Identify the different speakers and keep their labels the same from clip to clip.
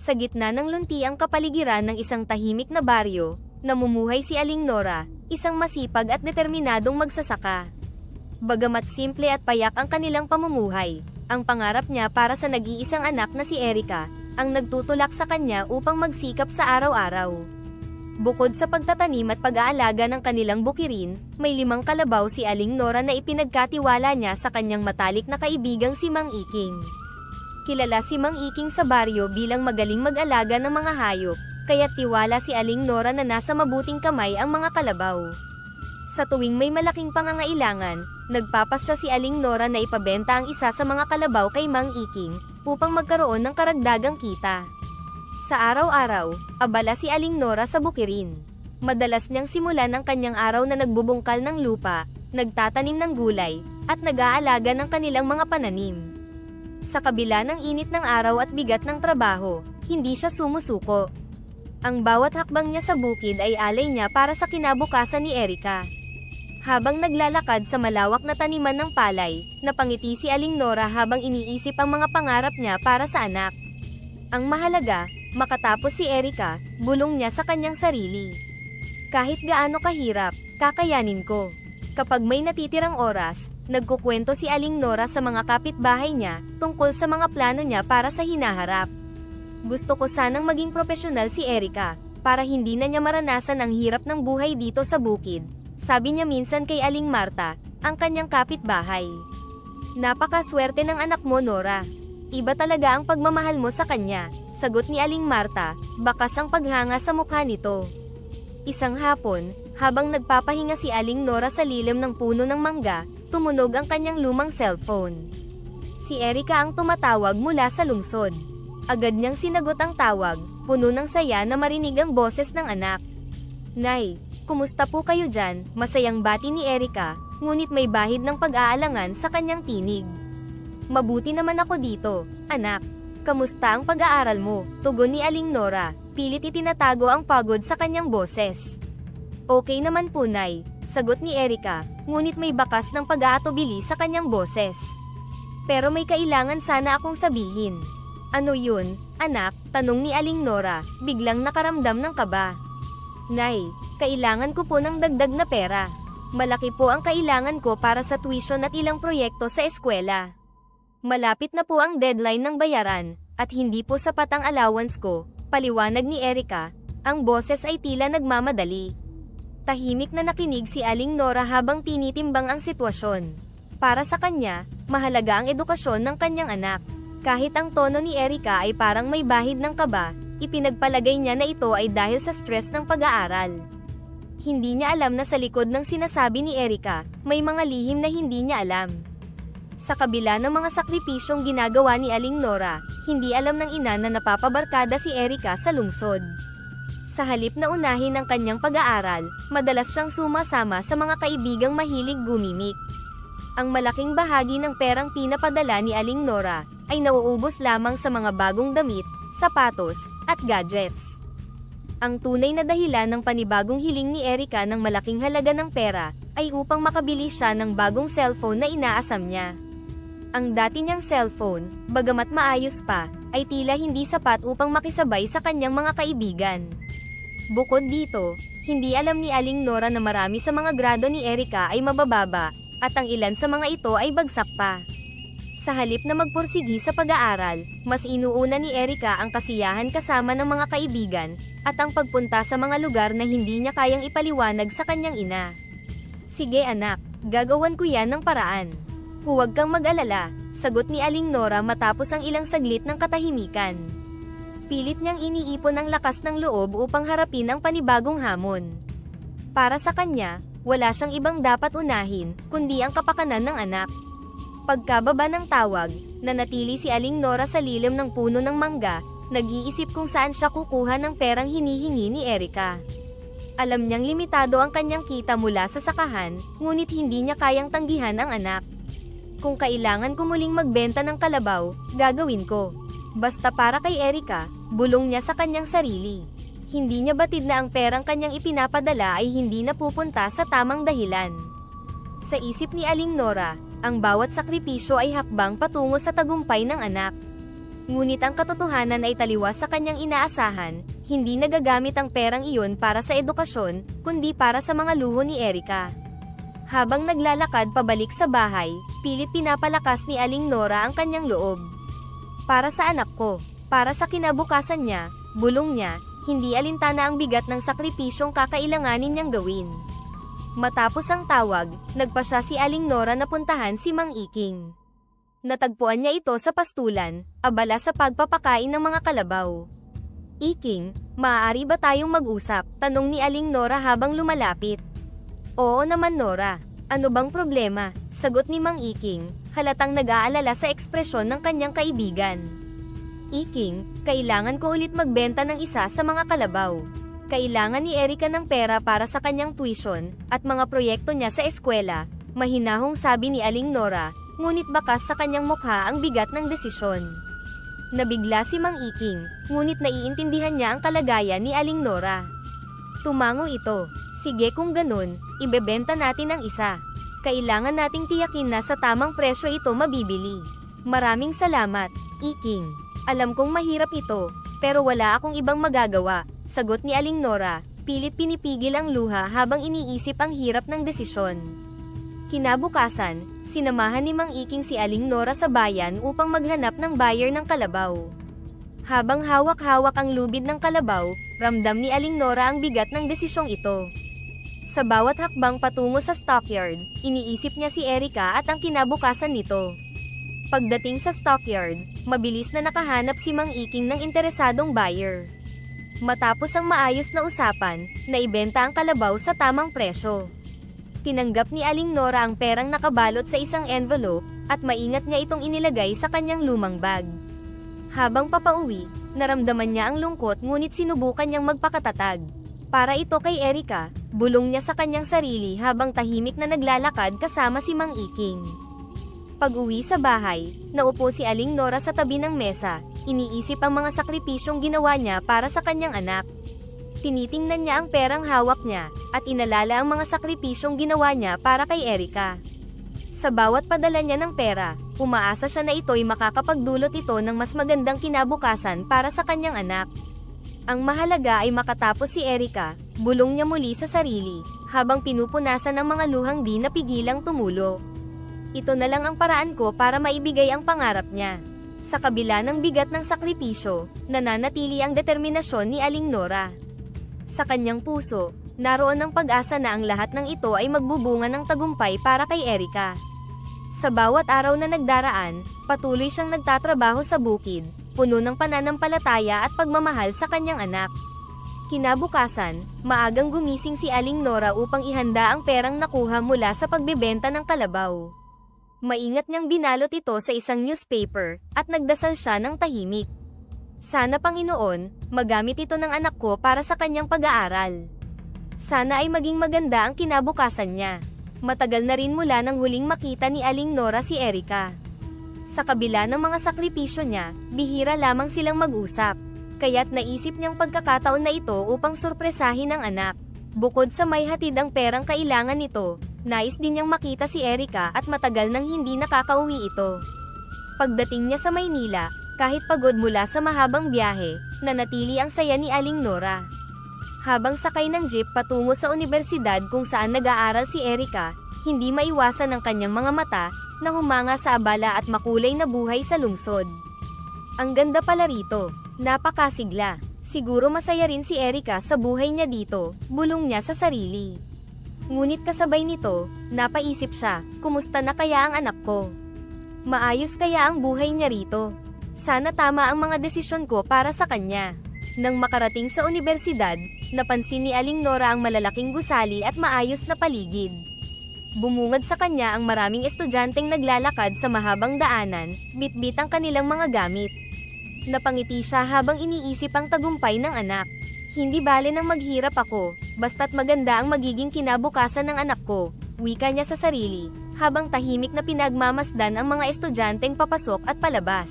Speaker 1: Sa gitna ng luntiang kapaligiran ng isang tahimik na baryo, namumuhay si Aling Nora, isang masipag at determinadong magsasaka. Bagamat simple at payak ang kanilang pamumuhay, ang pangarap niya para sa nag-iisang anak na si Erica, ang nagtutulak sa kanya upang magsikap sa araw-araw. Bukod sa pagtatanim at pag-aalaga ng kanilang bukirin, may 5 kalabaw si Aling Nora na ipinagkatiwala niya sa kanyang matalik na kaibigang si Mang Iking. Kilala si Mang Iking sa baryo bilang magaling mag-alaga ng mga hayop, kaya tiwala si Aling Nora na nasa mabuting kamay ang mga kalabaw. Sa tuwing may malaking pangangailangan, nagpapasya si Aling Nora na ipabenta ang isa sa mga kalabaw kay Mang Iking, upang magkaroon ng karagdagang kita. Sa araw-araw, abala si Aling Nora sa bukirin. Madalas niyang simulan ang kanyang araw na nagbubungkal ng lupa, nagtatanim ng gulay, at nag-aalaga ng kanilang mga pananim. Sa kabila ng init ng araw at bigat ng trabaho, hindi siya sumusuko. Ang bawat hakbang niya sa bukid ay alay niya para sa kinabukasan ni Erica. Habang naglalakad sa malawak na taniman ng palay, napangiti si Aling Nora habang iniisip ang mga pangarap niya para sa anak. Ang mahalaga, makatapos si Erica, bulong niya sa kanyang sarili. Kahit gaano kahirap, kakayanin ko. Kapag may natitirang oras, nagkukwento si Aling Nora sa mga kapitbahay niya tungkol sa mga plano niya para sa hinaharap. Gusto ko sanang maging profesional si Erica, para hindi na niya maranasan ang hirap ng buhay dito sa bukid, sabi niya minsan kay Aling Marta, ang kanyang kapitbahay. Napakaswerte ng anak mo, Nora. Iba talaga ang pagmamahal mo sa kanya, sagot ni Aling Marta, bakas ang paghanga sa mukha nito. Isang hapon, habang nagpapahinga si Aling Nora sa lilim ng puno ng mangga, tumunog ang kanyang lumang cellphone. Si Erica ang tumatawag mula sa lungsod. Agad niyang sinagot ang tawag, puno ng saya na marinig ang boses ng anak. Nay, kumusta po kayo dyan? Masayang bati ni Erica, ngunit may bahid ng pag-aalangan sa kanyang tinig. Mabuti naman ako dito, anak. Kamusta ang pag-aaral mo? Tugon ni Aling Nora, pilit itinatago ang pagod sa kanyang boses. Okay naman po, Nay, sagot ni Erica, ngunit may bakas ng pag-aatubili sa kanyang boses. Pero may kailangan sana akong sabihin. Ano yun, anak? Tanong ni Aling Nora, biglang nakaramdam ng kaba. Nay, kailangan ko po ng dagdag na pera. Malaki po ang kailangan ko para sa tuition at ilang proyekto sa eskwela. Malapit na po ang deadline ng bayaran, at hindi po sapat ang allowance ko, paliwanag ni Erica. Ang boses ay tila nagmamadali. Tahimik na nakinig si Aling Nora habang tinitimbang ang sitwasyon. Para sa kanya, mahalaga ang edukasyon ng kanyang anak. Kahit ang tono ni Erica ay parang may bahid ng kaba, ipinagpalagay niya na ito ay dahil sa stress ng pag-aaral. Hindi niya alam na sa likod ng sinasabi ni Erica, may mga lihim na hindi niya alam. Sa kabila ng mga sakripisyong ginagawa ni Aling Nora, hindi alam ng ina na napapabarkada si Erica sa lungsod. Sa halip na unahin ang kanyang pag-aaral, madalas siyang sumasama sa mga kaibigang mahilig gumimik. Ang malaking bahagi ng perang pinapadala ni Aling Nora ay nauubos lamang sa mga bagong damit, sapatos, at gadgets. Ang tunay na dahilan ng panibagong hiling ni Erica ng malaking halaga ng pera ay upang makabili siya ng bagong cellphone na inaasam niya. Ang dati niyang cellphone, bagamat maayos pa, ay tila hindi sapat upang makisabay sa kanyang mga kaibigan. Bukod dito, hindi alam ni Aling Nora na marami sa mga grado ni Erica ay mabababa, at ang ilan sa mga ito ay bagsak pa. Sa halip na magpursigi sa pag-aaral, mas inuuna ni Erica ang kasiyahan kasama ng mga kaibigan, at ang pagpunta sa mga lugar na hindi niya kayang ipaliwanag sa kanyang ina. Sige anak, gagawan ko yan ng paraan. Huwag kang mag-alala, sagot ni Aling Nora matapos ang ilang saglit ng katahimikan. Pilit niyang iniipon ang lakas ng loob upang harapin ang panibagong hamon. Para sa kanya, wala siyang ibang dapat unahin, kundi ang kapakanan ng anak. Pagkababa ng tawag, nanatili si Aling Nora sa lilim ng puno ng mangga, nag-iisip kung saan siya kukuha ng perang hinihingi ni Erica. Alam niyang limitado ang kanyang kita mula sa sakahan, ngunit hindi niya kayang tanggihan ang anak. Kung kailangan ko muling magbenta ng kalabaw, gagawin ko. Basta para kay Erica, bulong niya sa kanyang sarili. Hindi niya batid na ang perang kanyang ipinapadala ay hindi napupunta sa tamang dahilan. Sa isip ni Aling Nora, ang bawat sakripisyo ay hakbang patungo sa tagumpay ng anak. Ngunit ang katotohanan ay taliwas sa kanyang inaasahan, hindi nagagamit ang perang iyon para sa edukasyon, kundi para sa mga luho ni Erika. Habang naglalakad pabalik sa bahay, pilit pinapalakas ni Aling Nora ang kanyang loob. Para sa anak ko, para sa kinabukasan niya, bulong niya, hindi alintana ang bigat ng sakripisyong kakailanganin niyang gawin. Matapos ang tawag, nagpa siya si Aling Nora na puntahan si Mang Iking. Natagpuan niya ito sa pastulan, abala sa pagpapakain ng mga kalabaw. Iking, maaari ba tayong mag-usap? Tanong ni Aling Nora habang lumalapit. Oo naman Nora, ano bang problema? Sagot ni Mang Iking, halatang nag-aalala sa ekspresyon ng kanyang kaibigan. Iking, kailangan ko ulit magbenta ng isa sa mga kalabaw. Kailangan ni Erika ng pera para sa kanyang tuition, at mga proyekto niya sa eskwela, mahinahong sabi ni Aling Nora, ngunit bakas sa kanyang mukha ang bigat ng desisyon. Nabigla si Mang Iking, ngunit naiintindihan niya ang kalagayan ni Aling Nora. Tumango ito, sige kung ganun, ibebenta natin ang isa. Kailangan nating tiyakin na sa tamang presyo ito mabibili. Maraming salamat, Iking. Alam kong mahirap ito, pero wala akong ibang magagawa, sagot ni Aling Nora, pilit pinipigil ang luha habang iniisip ang hirap ng desisyon. Kinabukasan, sinamahan ni Mang Iking si Aling Nora sa bayan upang maghanap ng buyer ng kalabaw. Habang hawak-hawak ang lubid ng kalabaw, ramdam ni Aling Nora ang bigat ng desisyong ito. Sa bawat hakbang patungo sa stockyard, iniisip niya si Erika at ang kinabukasan nito. Pagdating sa stockyard, mabilis na nakahanap si Mang Iking ng interesadong buyer. Matapos ang maayos na usapan, naibenta ang kalabaw sa tamang presyo. Tinanggap ni Aling Nora ang perang nakabalot sa isang envelope, at maingat niya itong inilagay sa kanyang lumang bag. Habang papauwi, naramdaman niya ang lungkot ngunit sinubukan niyang magpakatatag. Para ito kay Erika, bulong niya sa kanyang sarili habang tahimik na naglalakad kasama si Mang Iking. Pag-uwi sa bahay, naupo si Aling Nora sa tabi ng mesa, iniisip ang mga sakripisyong ginawa niya para sa kanyang anak. Tinitingnan niya ang perang hawak niya, at inalala ang mga sakripisyong ginawa niya para kay Erika. Sa bawat padala niya ng pera, umaasa siya na ito'y makakapagdulot ito ng mas magandang kinabukasan para sa kanyang anak. Ang mahalaga ay makatapos si Erika, bulong niya muli sa sarili, habang pinupunasan ng mga luhang di napigilang tumulo. Ito na lang ang paraan ko para maibigay ang pangarap niya. Sa kabila ng bigat ng sakripisyo, nananatili ang determinasyon ni Aling Nora. Sa kanyang puso, naroon ang pag-asa na ang lahat ng ito ay magbubunga ng tagumpay para kay Erika. Sa bawat araw na nagdaraan, patuloy siyang nagtatrabaho sa bukid, puno ng pananampalataya at pagmamahal sa kanyang anak. Kinabukasan, maagang gumising si Aling Nora upang ihanda ang perang nakuha mula sa pagbebenta ng kalabaw. Maingat niyang binalot ito sa isang newspaper, at nagdasal siya ng tahimik. Sana Panginoon, magamit ito ng anak ko para sa kanyang pag-aaral. Sana ay maging maganda ang kinabukasan niya. Matagal na rin mula nang huling makita ni Aling Nora si Erika. Sa kabila ng mga sakripisyo niya, bihira lamang silang mag-usap. Kaya't naisip niyang pagkakataon na ito upang surpresahin ang anak. Bukod sa may hatid ang perang kailangan nito, nais din niyang makita si Erika at matagal nang hindi nakakauwi ito. Pagdating niya sa Maynila, kahit pagod mula sa mahabang biyahe, nanatili ang saya ni Aling Nora. Habang sakay ng jeep patungo sa universidad kung saan nag-aaral si Erika, hindi maiwasan ng kanyang mga mata na humanga sa abala at makulay na buhay sa lungsod. Ang ganda pala rito, napakasigla. Siguro masaya rin si Erika sa buhay niya dito, bulong niya sa sarili. Ngunit kasabay nito, napaisip siya, kumusta na kaya ang anak ko? Maayos kaya ang buhay niya rito? Sana tama ang mga desisyon ko para sa kanya. Nang makarating sa universidad, napansin ni Aling Nora ang malalaking gusali at maayos na paligid. Bumungad sa kanya ang maraming estudyanteng naglalakad sa mahabang daanan, bitbit ang kanilang mga gamit. Napangiti siya habang iniisip ang tagumpay ng anak. Hindi bale nang maghirap ako, basta't maganda ang magiging kinabukasan ng anak ko, wika niya sa sarili, habang tahimik na pinagmamasdan ang mga estudyanteng papasok at palabas.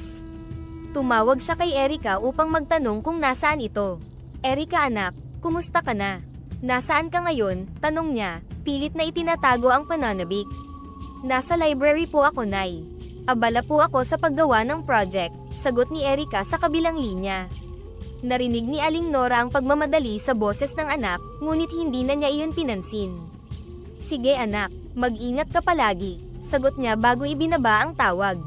Speaker 1: Tumawag siya kay Erika upang magtanong kung nasaan ito. Erika anak, kumusta ka na? Nasaan ka ngayon? Tanong niya, pilit na itinatago ang pananabik. Nasa library po ako, Nay. Abala po ako sa paggawa ng project, sagot ni Erika sa kabilang linya. Narinig ni Aling Nora ang pagmamadali sa boses ng anak, ngunit hindi na niya iyon pinansin. Sige anak, mag-ingat ka palagi, sagot niya bago ibinaba ang tawag.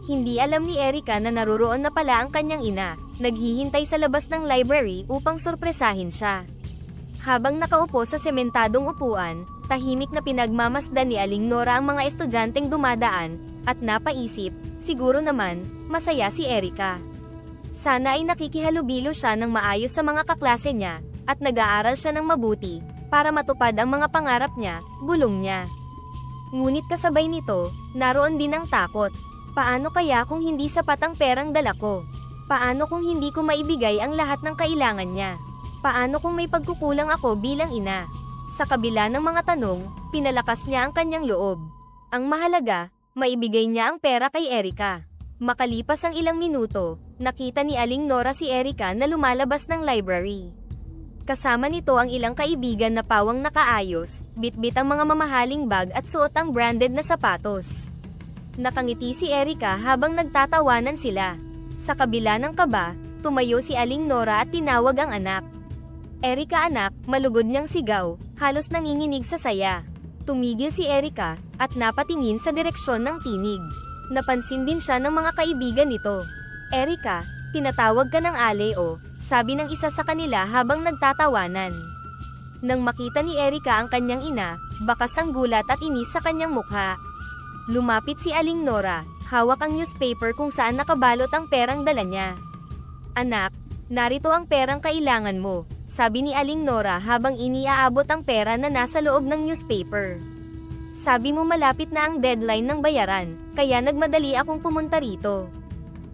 Speaker 1: Hindi alam ni Erika na naroroon na pala ang kanyang ina, naghihintay sa labas ng library upang sorpresahin siya. Habang nakaupo sa sementadong upuan, tahimik na pinagmamasdan ni Aling Nora ang mga estudyanteng dumadaan, at napaisip, siguro naman, masaya si Erika. Sana ay nakikihalubilo siya ng maayos sa mga kaklase niya, at nag-aaral siya ng mabuti, para matupad ang mga pangarap niya, bulong niya. Ngunit kasabay nito, naroon din ang takot. Paano kaya kung hindi sapat ang perang dala ko? Paano kung hindi ko maibigay ang lahat ng kailangan niya? Paano kung may pagkukulang ako bilang ina? Sa kabila ng mga tanong, pinalakas niya ang kanyang loob. Ang mahalaga, maibigay niya ang pera kay Erika. Makalipas ang ilang minuto, nakita ni Aling Nora si Erika na lumalabas ng library. Kasama nito ang ilang kaibigan na pawang nakaayos, bitbit ang mga mamahaling bag at suot ang branded na sapatos. Nakangiti si Erika habang nagtatawanan sila. Sa kabila ng kaba, tumayo si Aling Nora at tinawag ang anak. Erika anak, malugod niyang sigaw, halos nanginginig sa saya. Tumigil si Erika, at napatingin sa direksyon ng tinig. Napansin din siya ng mga kaibigan nito. Erika, tinatawag ka ng Aleo, sabi ng isa sa kanila habang nagtatawanan. Nang makita ni Erika ang kanyang ina, bakas ang gulat at inis sa kanyang mukha. Lumapit si Aling Nora, hawak ang newspaper kung saan nakabalot ang perang dala niya. Anak, narito ang perang kailangan mo, sabi ni Aling Nora habang iniaabot ang pera na nasa loob ng newspaper. Sabi mo malapit na ang deadline ng bayaran, kaya nagmadali akong pumunta rito.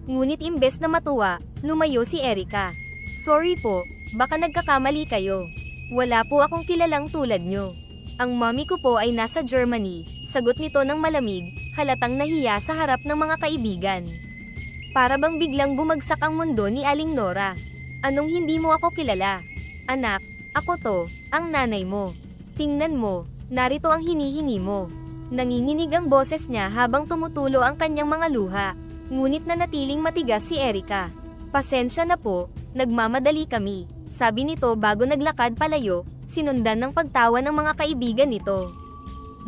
Speaker 1: Ngunit imbes na matuwa, lumayo si Erika. Sorry po, baka nagkakamali kayo. Wala po akong kilalang tulad nyo. Ang mommy ko po ay nasa Germany, sagot nito ng malamig, halatang nahiya sa harap ng mga kaibigan. Para bang biglang bumagsak ang mundo ni Aling Nora. Anong hindi mo ako kilala? Anak, ako to, ang nanay mo. Tingnan mo, narito ang hinihingi mo. Nanginginig ang boses niya habang tumutulo ang kanyang mga luha. Ngunit nanatiling matigas si Erika. Pasensya na po, nagmamadali kami, sabi nito bago naglakad palayo, sinundan ng pagtawa ng mga kaibigan nito.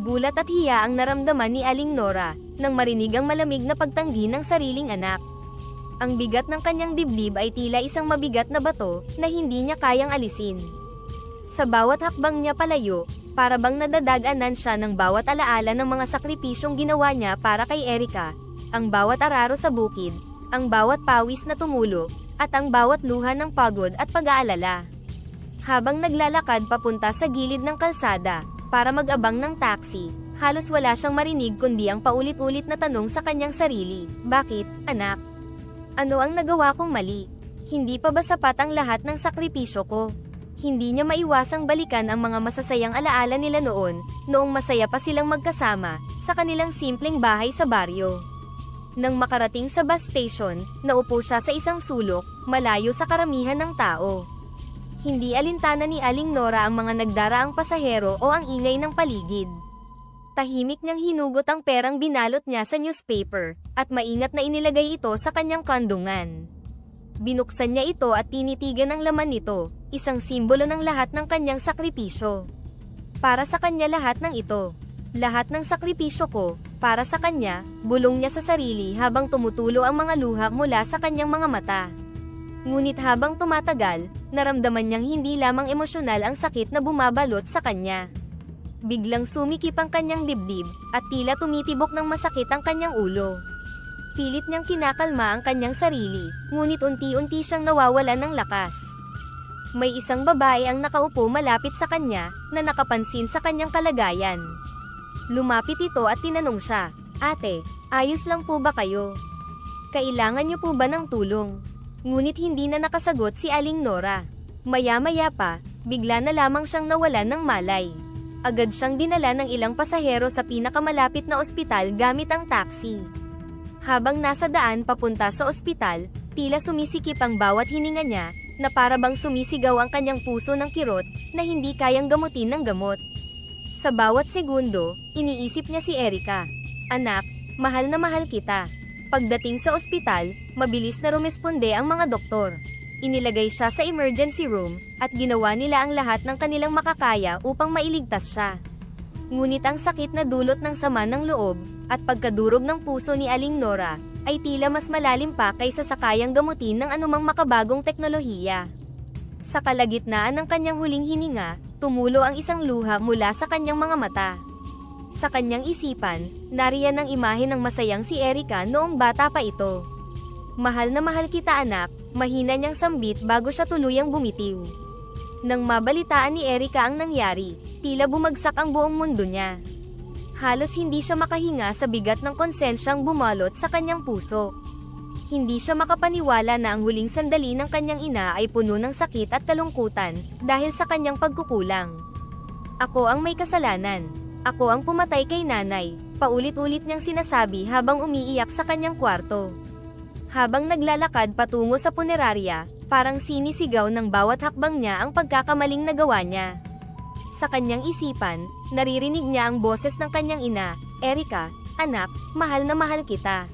Speaker 1: Gulat at hiya ang naramdaman ni Aling Nora, nang marinig ang malamig na pagtanggi ng sariling anak. Ang bigat ng kanyang dibdib ay tila isang mabigat na bato, na hindi niya kayang alisin. Sa bawat hakbang niya palayo, para bang nadadaganan siya ng bawat alaala ng mga sakripisyong ginawa niya para kay Erika, ang bawat araro sa bukid, ang bawat pawis na tumulo, at ang bawat luha ng pagod at pag-aalala. Habang naglalakad papunta sa gilid ng kalsada, para mag-abang ng taxi, halos wala siyang marinig kundi ang paulit-ulit na tanong sa kanyang sarili, bakit, anak? Ano ang nagawa kong mali? Hindi pa ba sapat ang lahat ng sakripisyo ko? Hindi niya maiwasang balikan ang mga masasayang alaala nila noong masaya pa silang magkasama, sa kanilang simpleng bahay sa baryo. Nang makarating sa bus station, naupo siya sa isang sulok, malayo sa karamihan ng tao. Hindi alintana ni Aling Nora ang mga nagdaraang pasahero o ang ingay ng paligid. Tahimik niyang hinugot ang perang binalot niya sa newspaper, at maingat na inilagay ito sa kanyang kandungan. Binuksan niya ito at tinitigan ang laman nito, isang simbolo ng lahat ng kanyang sakripisyo. Para sa kanya lahat ng ito. Lahat ng sakripisyo ko, para sa kanya, bulong niya sa sarili habang tumutulo ang mga luha mula sa kanyang mga mata. Ngunit habang tumatagal, naramdaman niyang hindi lamang emosyonal ang sakit na bumabalot sa kanya. Biglang sumikip ang kanyang dibdib, at tila tumitibok ng masakit ang kanyang ulo. Pilit niyang kinakalma ang kanyang sarili, ngunit unti-unti siyang nawawalan ng lakas. May isang babae ang nakaupo malapit sa kanya, na nakapansin sa kanyang kalagayan. Lumapit ito at tinanong siya, Ate, ayos lang po ba kayo? Kailangan niyo po ba ng tulong? Ngunit hindi na nakasagot si Aling Nora. Maya-maya pa, bigla na lamang siyang nawalan ng malay. Agad siyang dinala ng ilang pasahero sa pinakamalapit na ospital gamit ang taxi. Habang nasa daan papunta sa ospital, tila sumisikip ang bawat hininga niya, na para bang sumisigaw ang kanyang puso ng kirot, na hindi kayang gamutin ng gamot. Sa bawat segundo, iniisip niya si Erika. Anak, mahal na mahal kita. Pagdating sa ospital, mabilis na rumesponde ang mga doktor. Inilagay siya sa emergency room, at ginawa nila ang lahat ng kanilang makakaya upang mailigtas siya. Ngunit ang sakit na dulot ng sama ng loob, at pagkadurog ng puso ni Aling Nora, ay tila mas malalim pa kaysa sa kayang gamutin ng anumang makabagong teknolohiya. Sa kalagitnaan ng kanyang huling hininga, tumulo ang isang luha mula sa kanyang mga mata. Sa kanyang isipan, nariyan ang imahe ng masayang si Erica noong bata pa ito. Mahal na mahal kita anak, mahina niyang sambit bago siya tuluyang bumitiw. Nang mabalitaan ni Erica ang nangyari, tila bumagsak ang buong mundo niya. Halos hindi siya makahinga sa bigat ng konsensyang bumalot sa kanyang puso. Hindi siya makapaniwala na ang huling sandali ng kanyang ina ay puno ng sakit at kalungkutan dahil sa kanyang pagkukulang. Ako ang may kasalanan. Ako ang pumatay kay nanay, paulit-ulit niyang sinasabi habang umiiyak sa kanyang kwarto. Habang naglalakad patungo sa punerarya, parang sinisigaw ng bawat hakbang niya ang pagkakamaling nagawa niya. Sa kanyang isipan, naririnig niya ang boses ng kanyang ina, Erica, anak, mahal na mahal kita.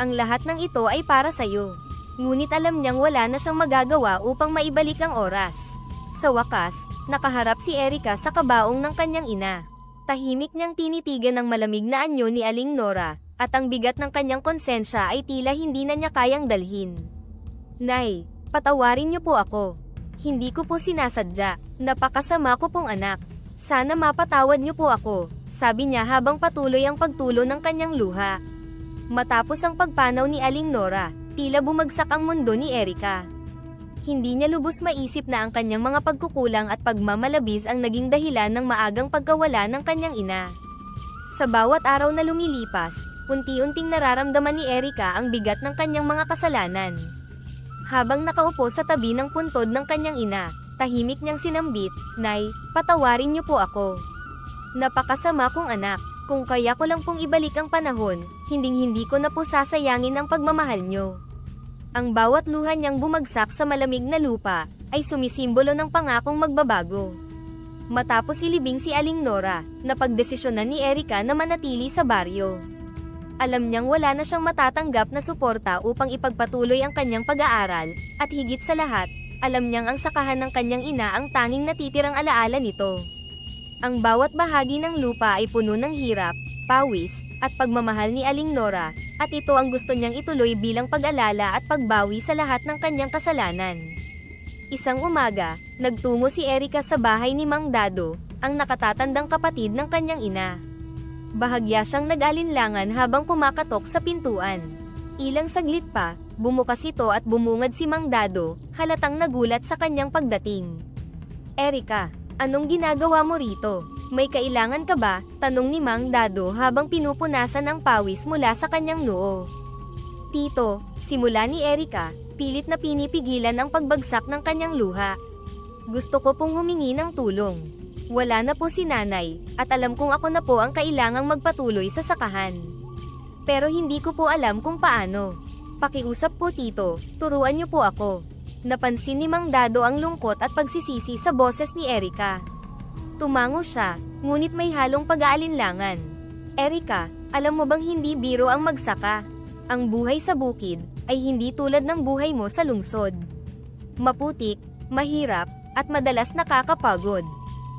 Speaker 1: Ang lahat ng ito ay para sa'yo. Ngunit alam niyang wala na siyang magagawa upang maibalik ang oras. Sa wakas, nakaharap si Erica sa kabaong ng kanyang ina. Tahimik niyang tinitigan ang malamig na anyo ni Aling Nora, at ang bigat ng kanyang konsensya ay tila hindi na niya kayang dalhin. Nay, patawarin niyo po ako. Hindi ko po sinasadya, napakasama ko pong anak. Sana mapatawad niyo po ako, sabi niya habang patuloy ang pagtulo ng kanyang luha. Matapos ang pagpanaw ni Aling Nora, tila bumagsak ang mundo ni Erica. Hindi niya lubos maisip na ang kanyang mga pagkukulang at pagmamalabis ang naging dahilan ng maagang pagkawala ng kanyang ina. Sa bawat araw na lumilipas, unti-unting nararamdaman ni Erica ang bigat ng kanyang mga kasalanan. Habang nakaupo sa tabi ng puntod ng kanyang ina, tahimik niyang sinambit, Nay, patawarin niyo po ako. Napakasama kong anak, kung kaya ko lang pong ibalik ang panahon, hinding-hindi ko na po sasayangin ang pagmamahal niyo. Ang bawat luha niyang bumagsak sa malamig na lupa, ay sumisimbolo ng pangakong magbabago. Matapos ilibing si Aling Nora, napagdesisyonan ni Erica na manatili sa baryo. Alam niyang wala na siyang matatanggap na suporta upang ipagpatuloy ang kanyang pag-aaral, at higit sa lahat, alam niyang ang sakahan ng kanyang ina ang tanging natitirang alaala nito. Ang bawat bahagi ng lupa ay puno ng hirap, pawis, at pagmamahal ni Aling Nora, at ito ang gusto niyang ituloy bilang pag-alala at pagbawi sa lahat ng kanyang kasalanan. Isang umaga, nagtungo si Erica sa bahay ni Mang Dado, ang nakatatandang kapatid ng kanyang ina. Bahagya siyang nag-alinlangan habang kumakatok sa pintuan. Ilang saglit pa, bumukas ito at bumungad si Mang Dado, halatang nagulat sa kanyang pagdating. Erica, anong ginagawa mo rito? May kailangan ka ba? Tanong ni Mang Dado habang pinupunasan ang pawis mula sa kanyang noo. Tito, simula ni Erica, pilit na pinipigilan ang pagbagsak ng kanyang luha. Gusto ko pong humingi ng tulong. Wala na po si nanay, at alam kong ako na po ang kailangang magpatuloy sa sakahan. Pero hindi ko po alam kung paano. Pakiusap po tito, turuan niyo po ako. Napansin ni Mang Dado ang lungkot at pagsisisi sa boses ni Erica. Tumango siya, ngunit may halong pag-aalinlangan. Erica, alam mo bang hindi biro ang magsaka? Ang buhay sa bukid, ay hindi tulad ng buhay mo sa lungsod. Maputik, mahirap, at madalas nakakapagod.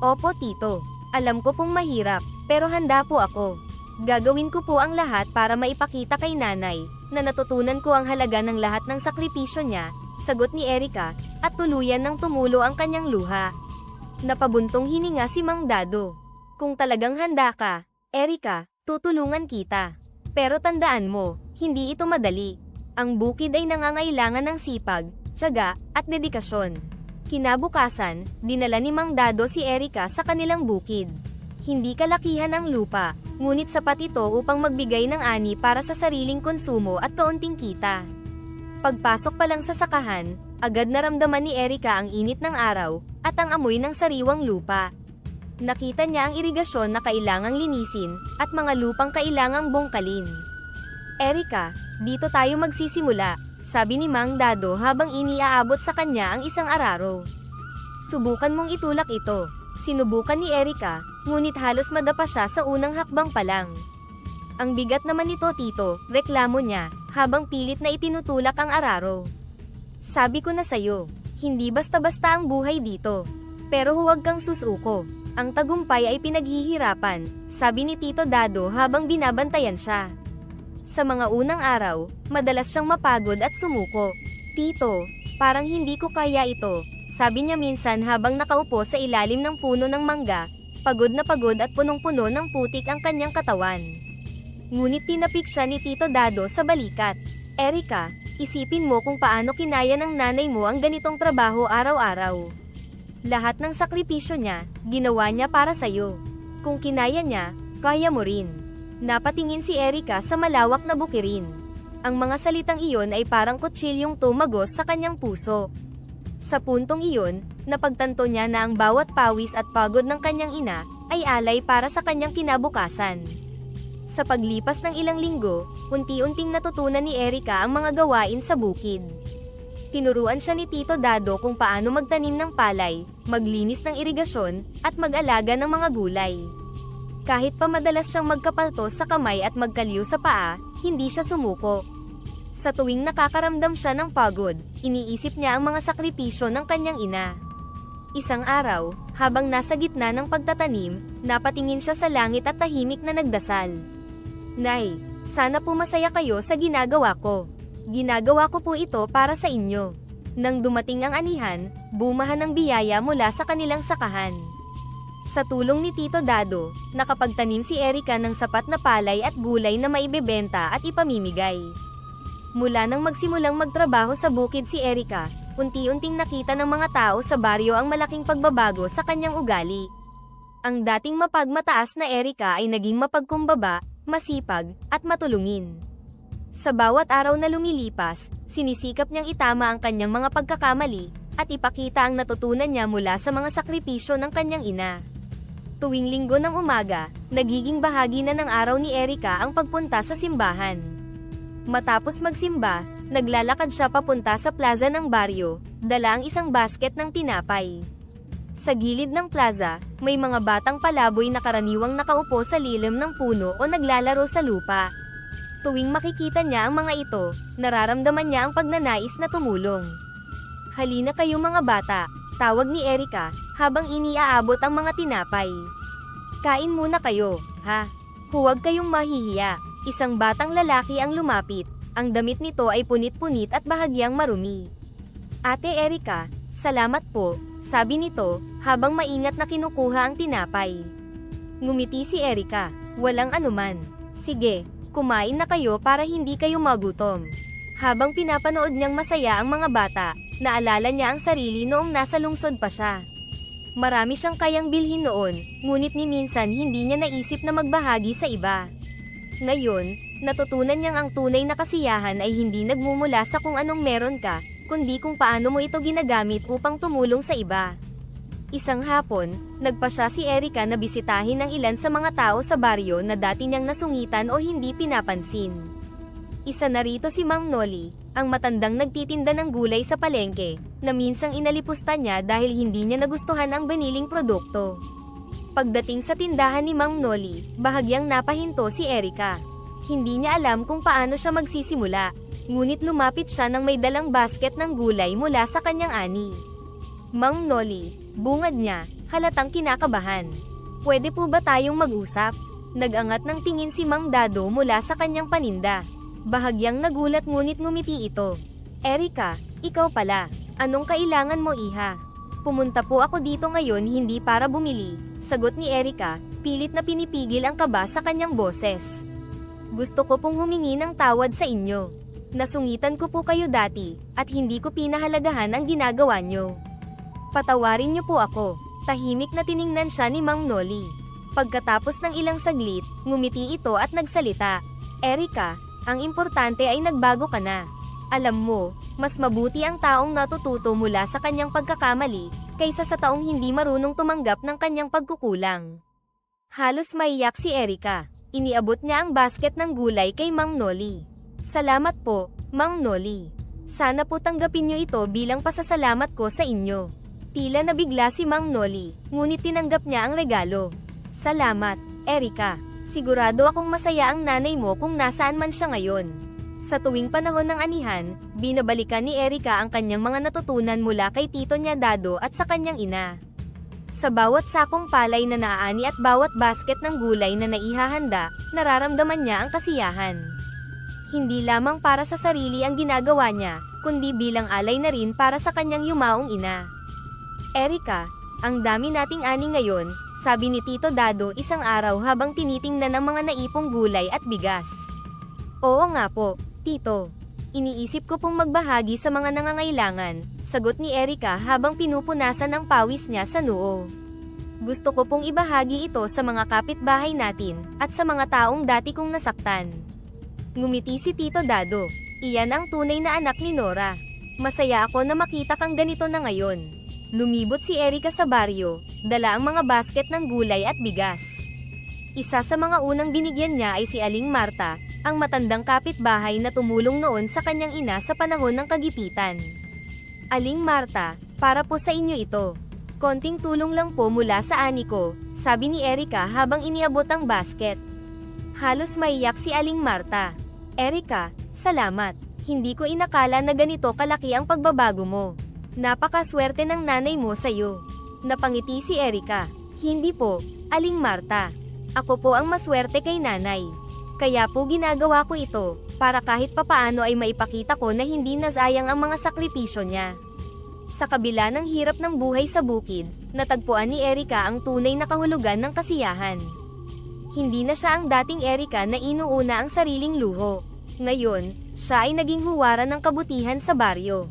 Speaker 1: Opo tito, alam ko pong mahirap, pero handa po ako. Gagawin ko po ang lahat para maipakita kay nanay, na natutunan ko ang halaga ng lahat ng sakripisyo niya, sagot ni Erica, at tuluyan ng tumulo ang kanyang luha. Napabuntong hininga si Mang Dado. Kung talagang handa ka, Erica, tutulungan kita. Pero tandaan mo, hindi ito madali. Ang bukid ay nangangailangan ng sipag, tiyaga, at dedikasyon. Kinabukasan, dinala ni Mang Dado si Erica sa kanilang bukid. Hindi kalakihan ang lupa, ngunit sapat ito upang magbigay ng ani para sa sariling konsumo at kaunting kita. Pagpasok pa lang sa sakahan, agad naramdaman ni Erica ang init ng araw, at ang amoy ng sariwang lupa. Nakita niya ang irigasyon na kailangang linisin, at mga lupang kailangang bungkalin. Erica, dito tayo magsisimula, sabi ni Mang Dado habang iniaabot sa kanya ang isang araro. Subukan mong itulak ito. Sinubukan ni Erica, ngunit halos madapa siya sa unang hakbang pa lang. Ang bigat naman nito tito, reklamo niya, habang pilit na itinutulak ang araro. Sabi ko na sayo, hindi basta-basta ang buhay dito. Pero huwag kang susuko. Ang tagumpay ay pinaghihirapan, sabi ni Tito Dado habang binabantayan siya. Sa mga unang araw, madalas siyang mapagod at sumuko. Tito, parang hindi ko kaya ito, sabi niya minsan habang nakaupo sa ilalim ng puno ng mangga, pagod na pagod at punong-puno ng putik ang kanyang katawan. Ngunit tinapik siya ni Tito Dado sa balikat. Erika, isipin mo kung paano kinaya ng nanay mo ang ganitong trabaho araw-araw. Lahat ng sakripisyo niya, ginawa niya para sa'yo. Kung kinaya niya, kaya mo rin. Napatingin si Erika sa malawak na bukirin. Ang mga salitang iyon ay parang kutsilyong tumagos sa kanyang puso. Sa puntong iyon, napagtanto niya na ang bawat pawis at pagod ng kanyang ina, ay alay para sa kanyang kinabukasan. Sa paglipas ng ilang linggo, unti-unting natutunan ni Erika ang mga gawain sa bukid. Tinuruan siya ni Tito Dado kung paano magtanim ng palay, maglinis ng irigasyon, at mag-alaga ng mga gulay. Kahit pa madalas siyang magkapaltos sa kamay at magkaliw sa paa, hindi siya sumuko. Sa tuwing nakakaramdam siya ng pagod, iniisip niya ang mga sakripisyo ng kanyang ina. Isang araw, habang nasa gitna ng pagtatanim, napatingin siya sa langit at tahimik na nagdasal. Nay, sana po masaya kayo sa ginagawa ko. Ginagawa ko po ito para sa inyo. Nang dumating ang anihan, bumahan ng biyaya mula sa kanilang sakahan. Sa tulong ni Tito Dado, nakapagtanim si Erika ng sapat na palay at gulay na maibebenta at ipamimigay. Mula nang magsimulang magtrabaho sa bukid si Erika, unti-unting nakita ng mga tao sa baryo ang malaking pagbabago sa kanyang ugali. Ang dating mapagmataas na Erika ay naging mapagkumbaba, masipag, at matulungin. Sa bawat araw na lumilipas, sinisikap niyang itama ang kanyang mga pagkakamali, at ipakita ang natutunan niya mula sa mga sakripisyo ng kanyang ina. Tuwing linggo ng umaga, nagiging bahagi na ng araw ni Erika ang pagpunta sa simbahan. Matapos magsimba, naglalakad siya papunta sa plaza ng baryo, dala ang isang basket ng tinapay. Sa gilid ng plaza, may mga batang palaboy na karaniwang nakaupo sa lilim ng puno o naglalaro sa lupa. Tuwing makikita niya ang mga ito, nararamdaman niya ang pagnanais na tumulong. Halina kayo mga bata, tawag ni Erika, habang iniaabot ang mga tinapay. Kain muna kayo, ha? Huwag kayong mahihiya. Isang batang lalaki ang lumapit, ang damit nito ay punit-punit at bahagyang marumi. Ate Erika, salamat po, sabi nito, habang maingat na kinukuha ang tinapay. Ngumiti si Erika, walang anuman. Sige, kumain na kayo para hindi kayo magutom. Habang pinapanood niyang masaya ang mga bata, naalala niya ang sarili noong nasa lungsod pa siya. Marami siyang kayang bilhin noon, ngunit ni minsan hindi niya naisip na magbahagi sa iba. Ngayon, natutunan niyang ang tunay na kasiyahan ay hindi nagmumula sa kung anong meron ka, kundi kung paano mo ito ginagamit upang tumulong sa iba. Isang hapon, nagpasya si Erika na bisitahin ang ilan sa mga tao sa baryo na dati niyang nasungitan o hindi pinapansin. Isa na rito si Mang Noli, ang matandang nagtitinda ng gulay sa palengke, na minsang inalipusta niya dahil hindi niya nagustuhan ang biniling produkto. Pagdating sa tindahan ni Mang Noli, bahagyang napahinto si Erika. Hindi niya alam kung paano siya magsisimula, ngunit lumapit siya nang may dalang basket ng gulay mula sa kanyang ani. Mang Noli, bungad niya, halatang kinakabahan. Pwede po ba tayong mag-usap? Nag-angat ng tingin si Mang Dado mula sa kanyang paninda. Bahagyang nagulat ngunit ngumiti ito. Erika, ikaw pala. Anong kailangan mo iha? Pumunta po ako dito ngayon hindi para bumili, sagot ni Erika, pilit na pinipigil ang kaba sa kanyang boses. Gusto ko pong humingi ng tawad sa inyo. Nasungitan ko po kayo dati, at hindi ko pinahalagahan ang ginagawa nyo. Patawarin niyo po ako. Tahimik na tiningnan siya ni Mang Noli. Pagkatapos ng ilang saglit, ngumiti ito at nagsalita. Erika, ang importante ay nagbago ka na. Alam mo, mas mabuti ang taong natututo mula sa kanyang pagkakamali, kaysa sa taong hindi marunong tumanggap ng kanyang pagkukulang. Halos maiyak si Erika. Iniabot niya ang basket ng gulay kay Mang Noli. Salamat po, Mang Noli. Sana po tanggapin niyo ito bilang pasasalamat ko sa inyo. Tila nabigla si Mang Noli, ngunit tinanggap niya ang regalo. Salamat, Erika. Sigurado akong masaya ang nanay mo kung nasaan man siya ngayon. Sa tuwing panahon ng anihan, binabalikan ni Erika ang kanyang mga natutunan mula kay tito niya Dado at sa kanyang ina. Sa bawat sakong palay na naaani at bawat basket ng gulay na naihahanda, nararamdaman niya ang kasiyahan. Hindi lamang para sa sarili ang ginagawa niya, kundi bilang alay na rin para sa kanyang yumaong ina. Erika, ang dami nating ani ngayon, sabi ni Tito Dado isang araw habang tinitingnan ang mga naipong gulay at bigas. Oo nga po, Tito. Iniisip ko pong magbahagi sa mga nangangailangan, sagot ni Erika habang pinupunasan ang pawis niya sa noo. Gusto ko pong ibahagi ito sa mga kapitbahay natin, at sa mga taong dati kong nasaktan. Ngumiti si Tito Dado. Iyan ang tunay na anak ni Nora. Masaya ako na makita kang ganito na ngayon. Lumibot si Erika sa baryo, dala ang mga basket ng gulay at bigas. Isa sa mga unang binigyan niya ay si Aling Marta, ang matandang kapitbahay na tumulong noon sa kanyang ina sa panahon ng kagipitan. Aling Marta, para po sa inyo ito. Konting tulong lang po mula sa ani ko, sabi ni Erika habang iniabot ang basket. Halos maiyak si Aling Marta. Erika, salamat. Hindi ko inakala na ganito kalaki ang pagbabago mo. Napakaswerte ng nanay mo sa'yo. Napangiti si Erika. Hindi po, Aling Marta. Ako po ang maswerte kay nanay. Kaya po ginagawa ko ito, para kahit papaano ay maipakita ko na hindi nasayang ang mga sakripisyo niya. Sa kabila ng hirap ng buhay sa bukid, natagpuan ni Erika ang tunay na kahulugan ng kasiyahan. Hindi na siya ang dating Erika na inuuna ang sariling luho. Ngayon, siya ay naging huwaran ng kabutihan sa baryo.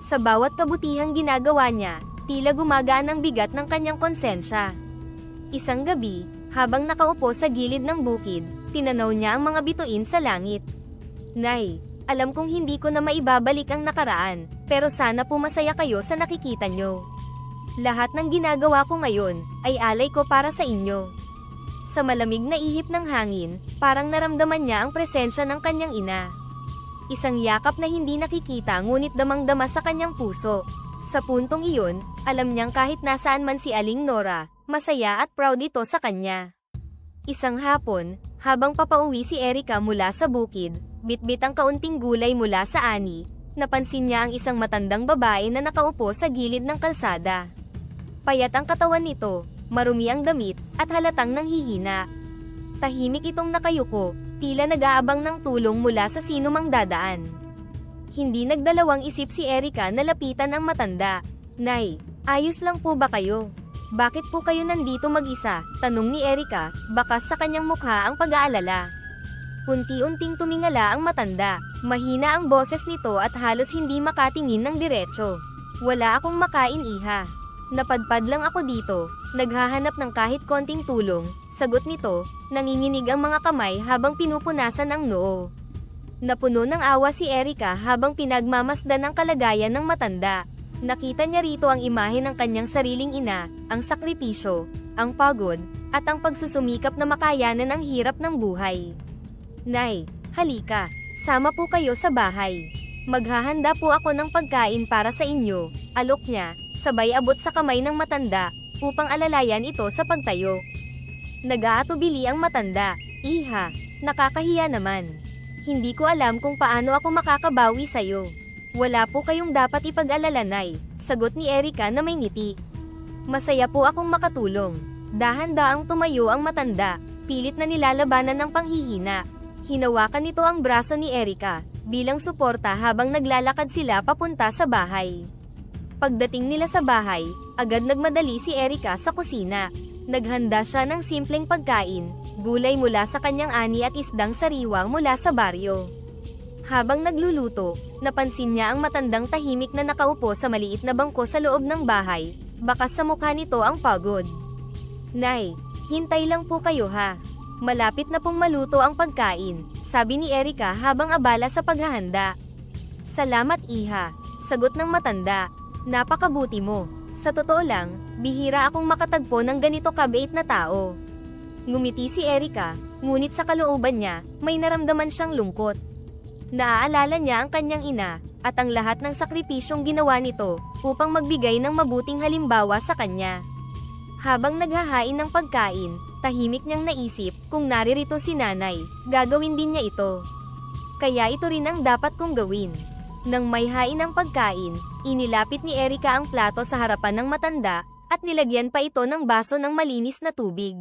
Speaker 1: Sa bawat kabutihang ginagawa niya, tila gumagaan ang bigat ng kanyang konsensya. Isang gabi, habang nakaupo sa gilid ng bukid, tinanaw niya ang mga bituin sa langit. Nay, alam kong hindi ko na maibabalik ang nakaraan, pero sana po masaya kayo sa nakikita nyo. Lahat ng ginagawa ko ngayon, ay alay ko para sa inyo. Sa malamig na ihip ng hangin, parang naramdaman niya ang presensya ng kanyang ina. Isang yakap na hindi nakikita ngunit damang-dama sa kanyang puso. Sa puntong iyon, alam niyang kahit nasaan man si Aling Nora, masaya at proud ito sa kanya. Isang hapon, habang papauwi si Erika mula sa bukid, bitbit ang kaunting gulay mula sa ani, napansin niya ang isang matandang babae na nakaupo sa gilid ng kalsada. Payat ang katawan nito, marumi ang damit, at halatang nanghihina. Tahimik itong nakayuko, tila nag-aabang ng tulong mula sa sinumang dadaan. Hindi nagdalawang isip si Erika na lapitan ang matanda. Nay, ayos lang po ba kayo? Bakit po kayo nandito mag-isa? Tanong ni Erika, bakas sa kanyang mukha ang pag-aalala. Unti-unting tumingala ang matanda. Mahina ang boses nito at halos hindi makatingin ng diretso. Wala akong makain, iha. Napadpad lang ako dito, naghahanap ng kahit konting tulong. Sagot nito, nanginginig ang mga kamay habang pinupunasan ang noo. Napuno ng awa si Erika habang pinagmamasdan ang kalagayan ng matanda. Nakita niya rito ang imahe ng kanyang sariling ina, ang sakripisyo, ang pagod, at ang pagsusumikap na makayanan ang hirap ng buhay. Nay, halika, sama po kayo sa bahay. Maghahanda po ako ng pagkain para sa inyo, alok niya, sabay abot sa kamay ng matanda, upang alalayan ito sa pagtayo. Nag-aatubili ang matanda, iha, nakakahiya naman. Hindi ko alam kung paano ako makakabawi sa'yo. Wala po kayong dapat ipag-alala, Nay, sagot ni Erika na may ngiti. Masaya po akong makatulong. Dahan-daang tumayo ang matanda, pilit na nilalabanan ng panghihina. Hinawakan nito ang braso ni Erika, bilang suporta habang naglalakad sila papunta sa bahay. Pagdating nila sa bahay, agad nagmadali si Erika sa kusina. Naghanda siya ng simpleng pagkain, gulay mula sa kanyang ani at isdang sariwa mula sa baryo. Habang nagluluto, napansin niya ang matandang tahimik na nakaupo sa maliit na bangko sa loob ng bahay, bakas sa mukha nito ang pagod. Nay, hintay lang po kayo ha. Malapit na pong maluto ang pagkain, sabi ni Erika habang abala sa paghahanda. Salamat, iha, sagot ng matanda. Napakabuti mo. Sa totoo lang, bihira akong makatagpo ng ganito kabait na tao. Ngumiti si Erika, ngunit sa kalooban niya, may naramdaman siyang lungkot. Naaalala niya ang kanyang ina, at ang lahat ng sakripisyong ginawa nito, upang magbigay ng mabuting halimbawa sa kanya. Habang naghahain ng pagkain, tahimik niyang naisip, kung naririto si nanay, gagawin din niya ito. Kaya ito rin ang dapat kong gawin. Nang may hain ng pagkain, inilapit ni Erika ang plato sa harapan ng matanda, at nilagyan pa ito ng baso ng malinis na tubig.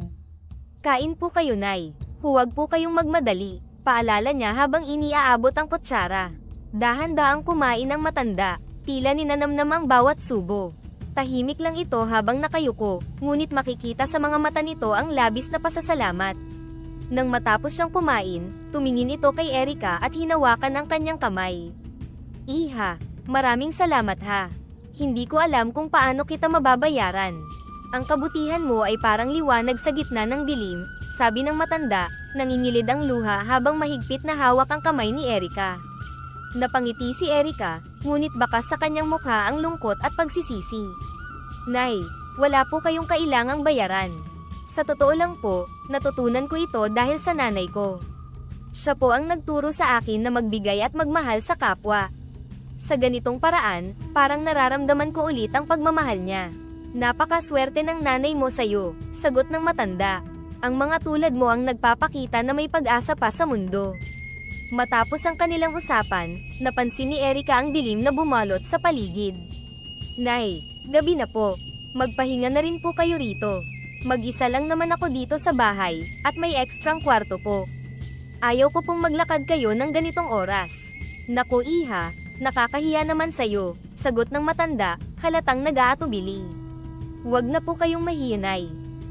Speaker 1: Kain po kayo, Nay. Huwag po kayong magmadali, paalala niya habang iniaabot ang kutsara. Dahan-daang kumain ang matanda, tila ninanamnam ang bawat subo. Tahimik lang ito habang nakayuko, ngunit makikita sa mga mata nito ang labis na pasasalamat. Nang matapos siyang kumain, tumingin ito kay Erika at hinawakan ang kanyang kamay. Iha, maraming salamat ha. Hindi ko alam kung paano kita mababayaran. Ang kabutihan mo ay parang liwanag sa gitna ng dilim, sabi ng matanda, nangingilid ang luha habang mahigpit na hawak ang kamay ni Erika. Napangiti si Erika, ngunit bakas sa kanyang mukha ang lungkot at pagsisisi. Nay, wala po kayong kailangang bayaran. Sa totoo lang po, natutunan ko ito dahil sa nanay ko. Siya po ang nagturo sa akin na magbigay at magmahal sa kapwa. Sa ganitong paraan, parang nararamdaman ko ulit ang pagmamahal niya. Napakaswerte ng nanay mo sa'yo, sagot ng matanda. Ang mga tulad mo ang nagpapakita na may pag-asa pa sa mundo. Matapos ang kanilang usapan, napansin ni Erika ang dilim na bumalot sa paligid. Nay, gabi na po. Magpahinga na rin po kayo rito. Mag-isa lang naman ako dito sa bahay, at may ekstrang kwarto po. Ayaw ko pong maglakad kayo ng ganitong oras. Naku iha, nakakahiya naman sa'yo, sagot ng matanda, halatang nag-aatubili. Huwag na po kayong mahinay.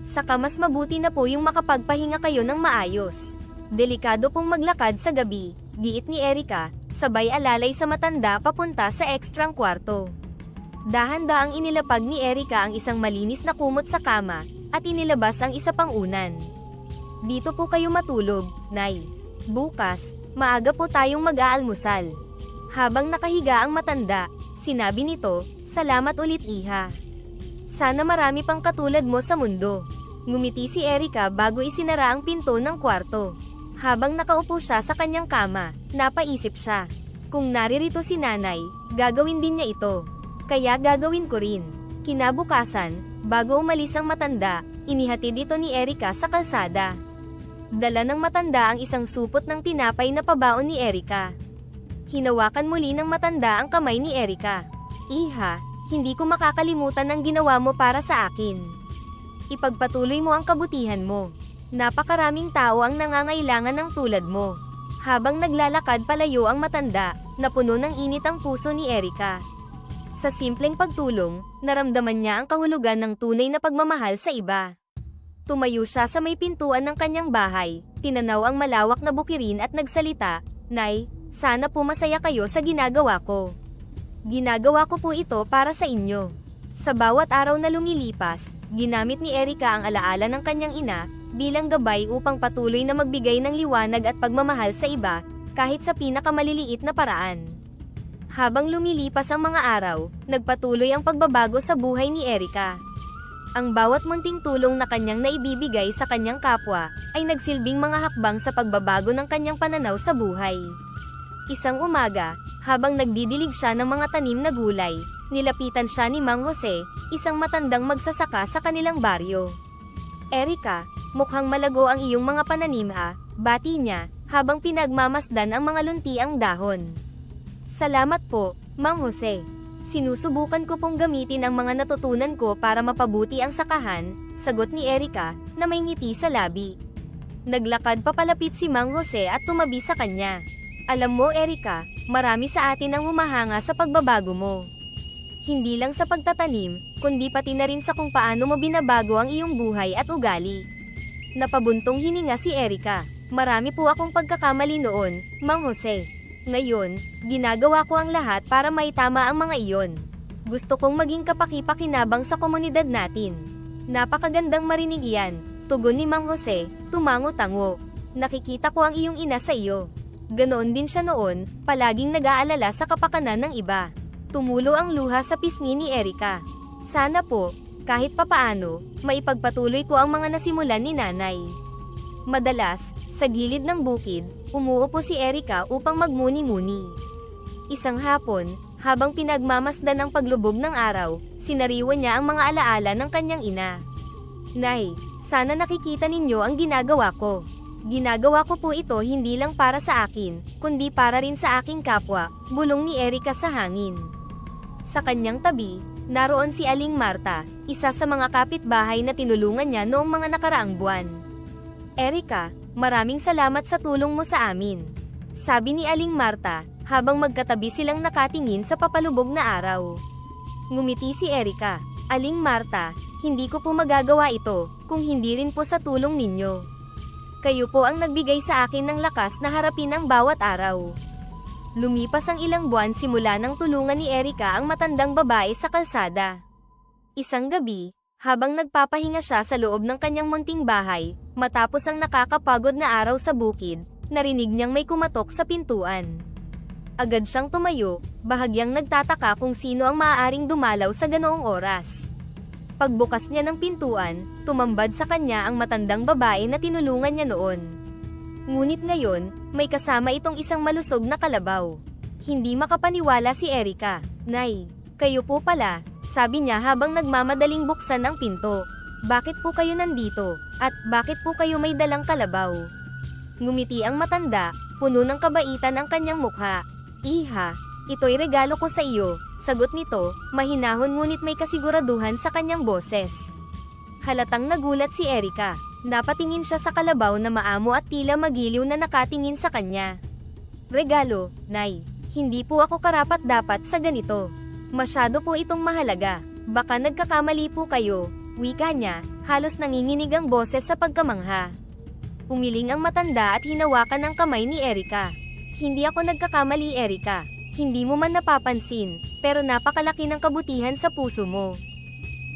Speaker 1: Saka mas mabuti na po yung makapagpahinga kayo ng maayos. Delikado pong maglakad sa gabi, giit ni Erika, sabay alalay sa matanda papunta sa ekstrang kwarto. Dahan-daang inilapag ni Erika ang isang malinis na kumot sa kama, at inilabas ang isa pang unan. Dito po kayo matulog, Nay. Bukas, maaga po tayong mag-aalmusal. Habang nakahiga ang matanda, sinabi nito, salamat ulit iha. Sana marami pang katulad mo sa mundo. Ngumiti si Erika bago isinara ang pinto ng kwarto. Habang nakaupo siya sa kanyang kama, napaisip siya. Kung naririto si nanay, gagawin din niya ito. Kaya gagawin ko rin. Kinabukasan, bago umalis ang matanda, inihatid ito ni Erika sa kalsada. Dala ng matanda ang isang supot ng tinapay na pabaon ni Erika. Hinawakan muli ng matanda ang kamay ni Erika. Iha, hindi ko makakalimutan ang ginawa mo para sa akin. Ipagpatuloy mo ang kabutihan mo. Napakaraming tao ang nangangailangan ng tulad mo. Habang naglalakad palayo ang matanda, napuno ng init ang puso ni Erika. Sa simpleng pagtulong, naramdaman niya ang kahulugan ng tunay na pagmamahal sa iba. Tumayo siya sa may pintuan ng kanyang bahay, tinanaw ang malawak na bukirin at nagsalita, Nay, sana po masaya kayo sa ginagawa ko. Ginagawa ko po ito para sa inyo. Sa bawat araw na lumilipas, ginamit ni Erika ang alaala ng kanyang ina, bilang gabay upang patuloy na magbigay ng liwanag at pagmamahal sa iba, kahit sa pinakamaliliit na paraan. Habang lumilipas ang mga araw, nagpatuloy ang pagbabago sa buhay ni Erika. Ang bawat munting tulong na kanyang naibibigay sa kanyang kapwa, ay nagsilbing mga hakbang sa pagbabago ng kanyang pananaw sa buhay. Isang umaga, habang nagdidilig siya ng mga tanim na gulay, nilapitan siya ni Mang Jose, isang matandang magsasaka sa kanilang baryo. Erika, mukhang malago ang iyong mga pananim ha, bati niya, habang pinagmamasdan ang mga luntiang dahon. Salamat po, Mang Jose. Sinusubukan ko pong gamitin ang mga natutunan ko para mapabuti ang sakahan, sagot ni Erika, na may ngiti sa labi. Naglakad papalapit si Mang Jose at tumabi sa kanya. Alam mo Erika, marami sa atin ang humahanga sa pagbabago mo. Hindi lang sa pagtatanim, kundi pati na rin sa kung paano mo binabago ang iyong buhay at ugali. Napabuntong hininga si Erika. Marami po akong pagkakamali noon, Mang Jose. Ngayon, ginagawa ko ang lahat para maitama ang mga iyon. Gusto kong maging kapaki-pakinabang sa komunidad natin. Napakagandang marinig iyan, tugon ni Mang Jose, tumango-tango. Nakikita ko ang iyong ina sa iyo. Ganoon din siya noon, palaging nag-aalala sa kapakanan ng iba. Tumulo ang luha sa pisngi ni Erika. Sana po, kahit papaano, maipagpatuloy ko ang mga nasimulan ni nanay. Madalas, sa gilid ng bukid, umuupo si Erika upang magmuni-muni. Isang hapon, habang pinagmamasdan ang paglubog ng araw, sinariwa niya ang mga alaala ng kanyang ina. Nay, sana nakikita ninyo ang ginagawa ko. Ginagawa ko po ito hindi lang para sa akin, kundi para rin sa aking kapwa, bulong ni Erika sa hangin. Sa kanyang tabi, naroon si Aling Marta, isa sa mga kapitbahay na tinulungan niya noong mga nakaraang buwan. Erika, maraming salamat sa tulong mo sa amin. Sabi ni Aling Marta, habang magkatabi silang nakatingin sa papalubog na araw. Ngumiti si Erika. Aling Marta, hindi ko po magagawa ito, kung hindi rin po sa tulong ninyo. Kayo po ang nagbigay sa akin ng lakas na harapin ang bawat araw. Lumipas ang ilang buwan simula nang tulungan ni Erika ang matandang babae sa kalsada. Isang gabi, habang nagpapahinga siya sa loob ng kanyang munting bahay, matapos ang nakakapagod na araw sa bukid, narinig niyang may kumatok sa pintuan. Agad siyang tumayo, bahagyang nagtataka kung sino ang maaaring dumalaw sa ganoong oras. Pagbukas niya ng pintuan, tumambad sa kanya ang matandang babae na tinulungan niya noon. Ngunit ngayon, may kasama itong isang malusog na kalabaw. Hindi makapaniwala si Erika. Nay, kayo po pala, sabi niya habang nagmamadaling buksan ang pinto. Bakit po kayo nandito? At bakit po kayo may dalang kalabaw? Ngumiti ang matanda, puno ng kabaitan ang kanyang mukha. Iha, ito'y regalo ko sa iyo. Sagot nito, mahinahon ngunit may kasiguraduhan sa kanyang boses. Halatang nagulat si Erika. Napatingin siya sa kalabaw na maamo at tila magiliw na nakatingin sa kanya. Regalo, Nay. Hindi po ako karapat-dapat sa ganito. Masyado po itong mahalaga. Baka nagkakamali po kayo. Wika niya, halos nanginginig ang boses sa pagkamangha. Umiling ang matanda at hinawakan ang kamay ni Erika. Hindi ako nagkakamali, Erika. Hindi mo man napapansin, pero napakalaki ng kabutihan sa puso mo.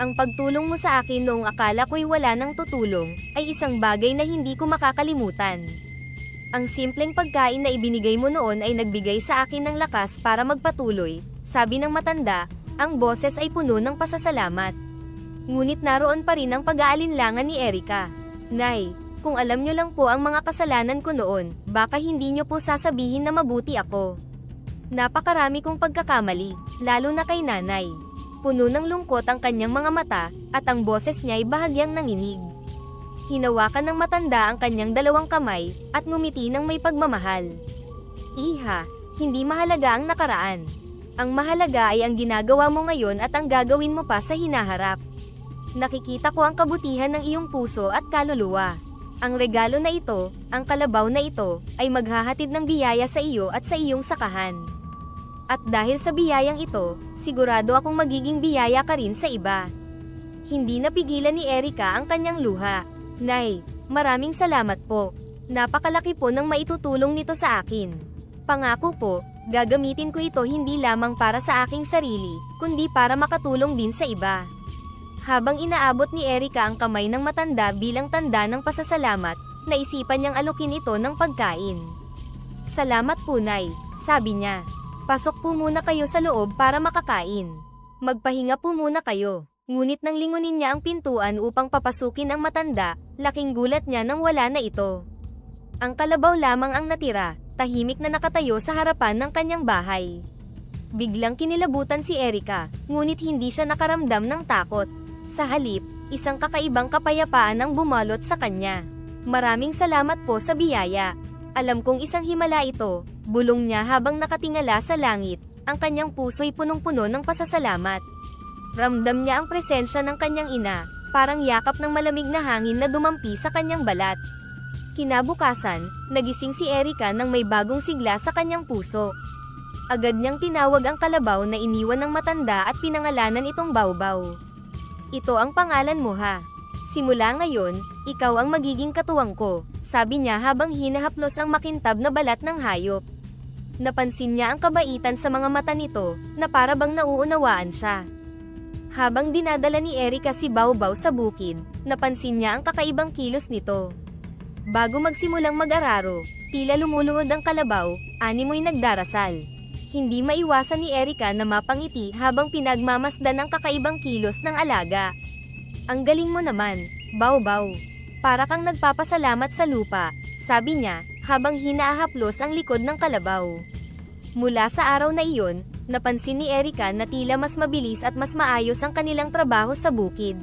Speaker 1: Ang pagtulong mo sa akin noong akala ko'y wala nang tutulong, ay isang bagay na hindi ko makakalimutan. Ang simpleng pagkain na ibinigay mo noon ay nagbigay sa akin ng lakas para magpatuloy, sabi ng matanda, ang boses ay puno ng pasasalamat. Ngunit naroon pa rin ang pag-aalinlangan ni Erika. Nay, kung alam nyo lang po ang mga kasalanan ko noon, baka hindi nyo po sasabihin na mabuti ako. Napakarami kong pagkakamali, lalo na kay nanay. Puno ng lungkot ang kanyang mga mata, at ang boses niya ay bahagyang nanginig. Hinawakan ng matanda ang kanyang dalawang kamay, at ngumiti ng may pagmamahal. Iha, hindi mahalaga ang nakaraan. Ang mahalaga ay ang ginagawa mo ngayon at ang gagawin mo pa sa hinaharap. Nakikita ko ang kabutihan ng iyong puso at kaluluwa. Ang regalo na ito, ang kalabaw na ito, ay maghahatid ng biyaya sa iyo at sa iyong sakahan. At dahil sa biyayang ito, sigurado akong magiging biyaya ka rin sa iba. Hindi napigilan ni Erika ang kanyang luha. Nay, maraming salamat po. Napakalaki po ng maitutulong nito sa akin. Pangako po, gagamitin ko ito hindi lamang para sa aking sarili, kundi para makatulong din sa iba. Habang inaabot ni Erika ang kamay ng matanda bilang tanda ng pasasalamat, naisipan niyang alukin ito ng pagkain. Salamat po, Nay, sabi niya. Pasok po muna kayo sa loob para makakain. Magpahinga po muna kayo. Ngunit nang lingunin niya ang pintuan upang papasukin ang matanda, laking gulat niya nang wala na ito. Ang kalabaw lamang ang natira, tahimik na nakatayo sa harapan ng kanyang bahay. Biglang kinilabutan si Erika, ngunit hindi siya nakaramdam ng takot. Sa halip, isang kakaibang kapayapaan ang bumalot sa kanya. Maraming salamat po sa biyaya. Alam kong isang himala ito, bulong niya habang nakatingala sa langit, ang kanyang puso'y punong-puno ng pasasalamat. Ramdam niya ang presensya ng kanyang ina, parang yakap ng malamig na hangin na dumampi sa kanyang balat. Kinabukasan, nagising si Erika nang may bagong sigla sa kanyang puso. Agad niyang tinawag ang kalabaw na iniwan ng matanda at pinangalanan itong Bawbaw. Ito ang pangalan mo ha. Simula ngayon, ikaw ang magiging katuwang ko, sabi niya habang hinahaplos ang makintab na balat ng hayop. Napansin niya ang kabaitan sa mga mata nito, na para bang nauunawaan siya. Habang dinadala ni Erika si Bawbaw sa bukid, napansin niya ang kakaibang kilos nito. Bago magsimulang mag-araro, tila lumuluhod ang kalabaw, animoy nagdarasal. Hindi maiwasan ni Erika na mapangiti habang pinagmamasdan ang kakaibang kilos ng alaga. Ang galing mo naman, Bawbaw. Para kang nagpapasalamat sa lupa, sabi niya, habang hinahaplos ang likod ng kalabaw. Mula sa araw na iyon, napansin ni Erika na tila mas mabilis at mas maayos ang kanilang trabaho sa bukid.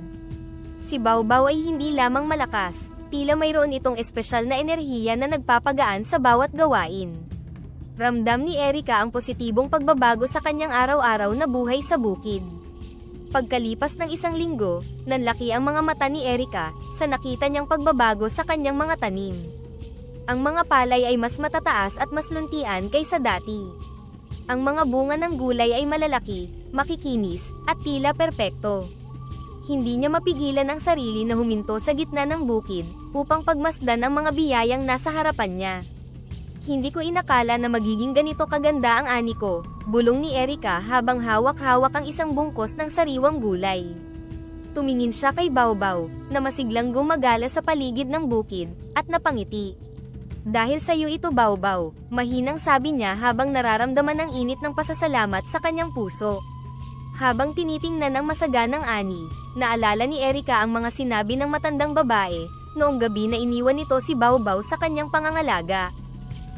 Speaker 1: Si Baobao ay hindi lamang malakas, tila mayroon itong espesyal na enerhiya na nagpapagaan sa bawat gawain. Ramdam ni Erika ang positibong pagbabago sa kanyang araw-araw na buhay sa bukid. Pagkalipas ng isang linggo, nanlaki ang mga mata ni Erika sa nakita niyang pagbabago sa kanyang mga tanim. Ang mga palay ay mas matataas at mas luntian kaysa dati. Ang mga bunga ng gulay ay malalaki, makikinis, at tila perpekto. Hindi niya mapigilan ang sarili na huminto sa gitna ng bukid upang pagmasdan ang mga biyayang nasa harapan niya. Hindi ko inakala na magiging ganito kaganda ang ani ko, bulong ni Erika habang hawak-hawak ang isang bungkos ng sariwang gulay. Tumingin siya kay Baobao, na masiglang gumagala sa paligid ng bukid, at napangiti. Dahil sa iyo ito Baobao, mahinang sabi niya habang nararamdaman ang init ng pasasalamat sa kanyang puso. Habang tinitingnan ang masaganang ani, naalala ni Erika ang mga sinabi ng matandang babae, noong gabi na iniwan nito si Baobao sa kanyang pangangalaga.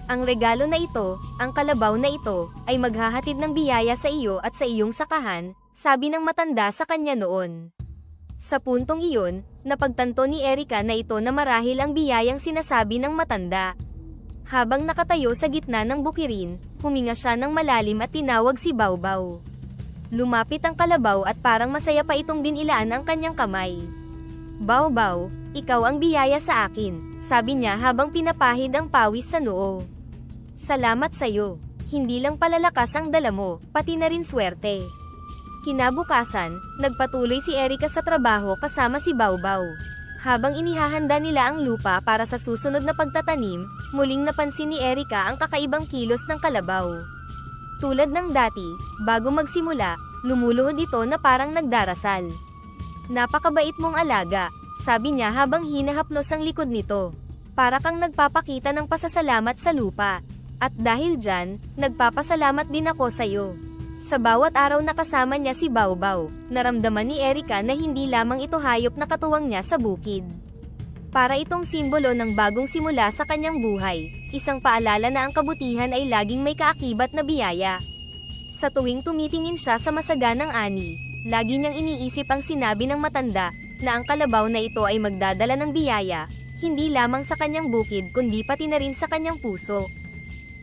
Speaker 1: Ang regalo na ito, ang kalabaw na ito, ay maghahatid ng biyaya sa iyo at sa iyong sakahan, sabi ng matanda sa kanya noon. Sa puntong iyon, napagtanto ni Erika na ito na marahil ang biyayang sinasabi ng matanda. Habang nakatayo sa gitna ng bukirin, huminga siya ng malalim at tinawag si Baobao. Lumapit ang kalabaw at parang masaya pa itong dinilaan ang kanyang kamay. Baobao, ikaw ang biyaya sa akin, sabi niya habang pinapahid ang pawis sa noo. Salamat sa'yo, hindi lang palalakas ang dala mo, pati na rin swerte. Kinabukasan, nagpatuloy si Erika sa trabaho kasama si Baobao. Habang inihahanda nila ang lupa para sa susunod na pagtatanim, muling napansin ni Erika ang kakaibang kilos ng kalabaw. Tulad ng dati, bago magsimula, lumuluhod ito na parang nagdarasal. Napakabait mong alaga, sabi niya habang hinahaplos ang likod nito. Para kang nagpapakita ng pasasalamat sa lupa. At dahil dyan, nagpapasalamat din ako sa'yo. Sa bawat araw na kasama niya si Baobao, naramdaman ni Erika na hindi lamang ito hayop na katuwang niya sa bukid. Para itong simbolo ng bagong simula sa kanyang buhay, isang paalala na ang kabutihan ay laging may kaakibat na biyaya. Sa tuwing tumitingin siya sa masaganang ani, lagi niyang iniisip ang sinabi ng matanda, na ang kalabaw na ito ay magdadala ng biyaya, hindi lamang sa kanyang bukid kundi pati na rin sa kanyang puso.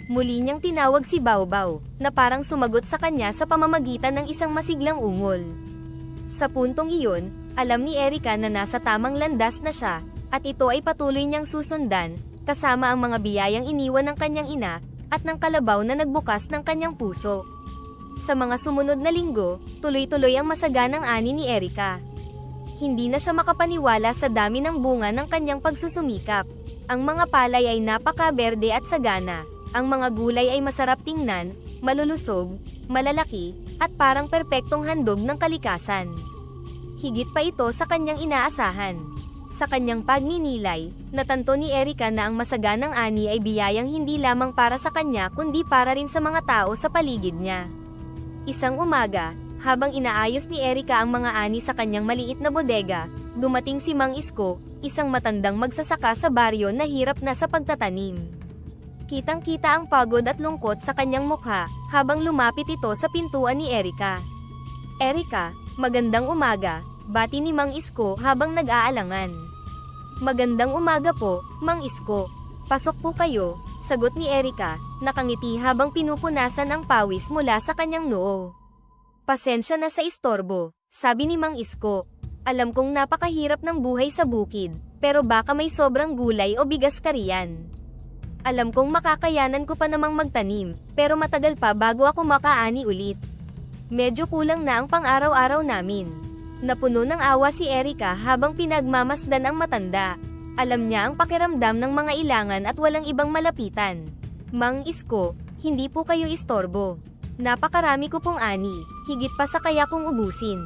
Speaker 1: Muli niyang tinawag si Baobao, na parang sumagot sa kanya sa pamamagitan ng isang masiglang ungol. Sa puntong iyon, alam ni Erika na nasa tamang landas na siya, at ito ay patuloy niyang susundan, kasama ang mga biyayang iniwan ng kanyang ina, at ng kalabaw na nagbukas ng kanyang puso. Sa mga sumunod na linggo, tuloy-tuloy ang masaganang ani ni Erika. Hindi na siya makapaniwala sa dami ng bunga ng kanyang pagsusumikap. Ang mga palay ay napaka-berde at sagana. Ang mga gulay ay masarap tingnan, malulusog, malalaki, at parang perpektong handog ng kalikasan. Higit pa ito sa kanyang inaasahan. Sa kanyang pagninilay, natanto ni Erika na ang masaganang ani ay biyayang hindi lamang para sa kanya kundi para rin sa mga tao sa paligid niya. Isang umaga, habang inaayos ni Erika ang mga ani sa kanyang maliit na bodega, dumating si Mang Isko, isang matandang magsasaka sa baryo na hirap na sa pagtatanim. Kitang-kita ang pagod at lungkot sa kanyang mukha, habang lumapit ito sa pintuan ni Erika. Erika, magandang umaga, bati ni Mang Isko habang nag-aalangan. Magandang umaga po, Mang Isko. Pasok po kayo, sagot ni Erika, nakangiti habang pinupunasan ang pawis mula sa kanyang noo. Pasensya na sa istorbo, sabi ni Mang Isko. Alam kong napakahirap ng buhay sa bukid, pero baka may sobrang gulay o bigas ka riyan. Alam kong makakayanan ko pa namang magtanim, pero matagal pa bago ako makaani ulit. Medyo kulang na ang pang-araw-araw namin. Napuno ng awa si Erika habang pinagmamasdan ang matanda. Alam niya ang pakiramdam ng mga ilangan at walang ibang malapitan. Mang Isko, hindi po kayo istorbo. Napakarami ko pong ani, higit pa sa kaya kong ubusin.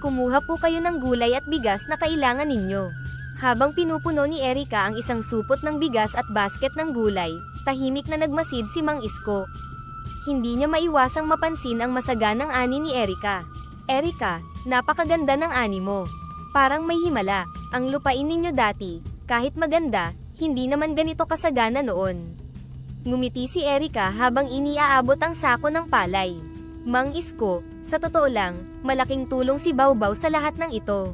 Speaker 1: Kumuha po kayo ng gulay at bigas na kailangan ninyo. Habang pinupuno ni Erika ang isang supot ng bigas at basket ng gulay, tahimik na nagmasid si Mang Isko. Hindi niya maiwasang mapansin ang masaganang ani ni Erika. Erika, napakaganda ng ani mo. Parang may himala, ang lupain ninyo dati, kahit maganda, hindi naman ganito kasagana noon. Ngumiti si Erika habang iniaabot ang sako ng palay. Mang Isko, sa totoo lang, malaking tulong si Baobao sa lahat ng ito.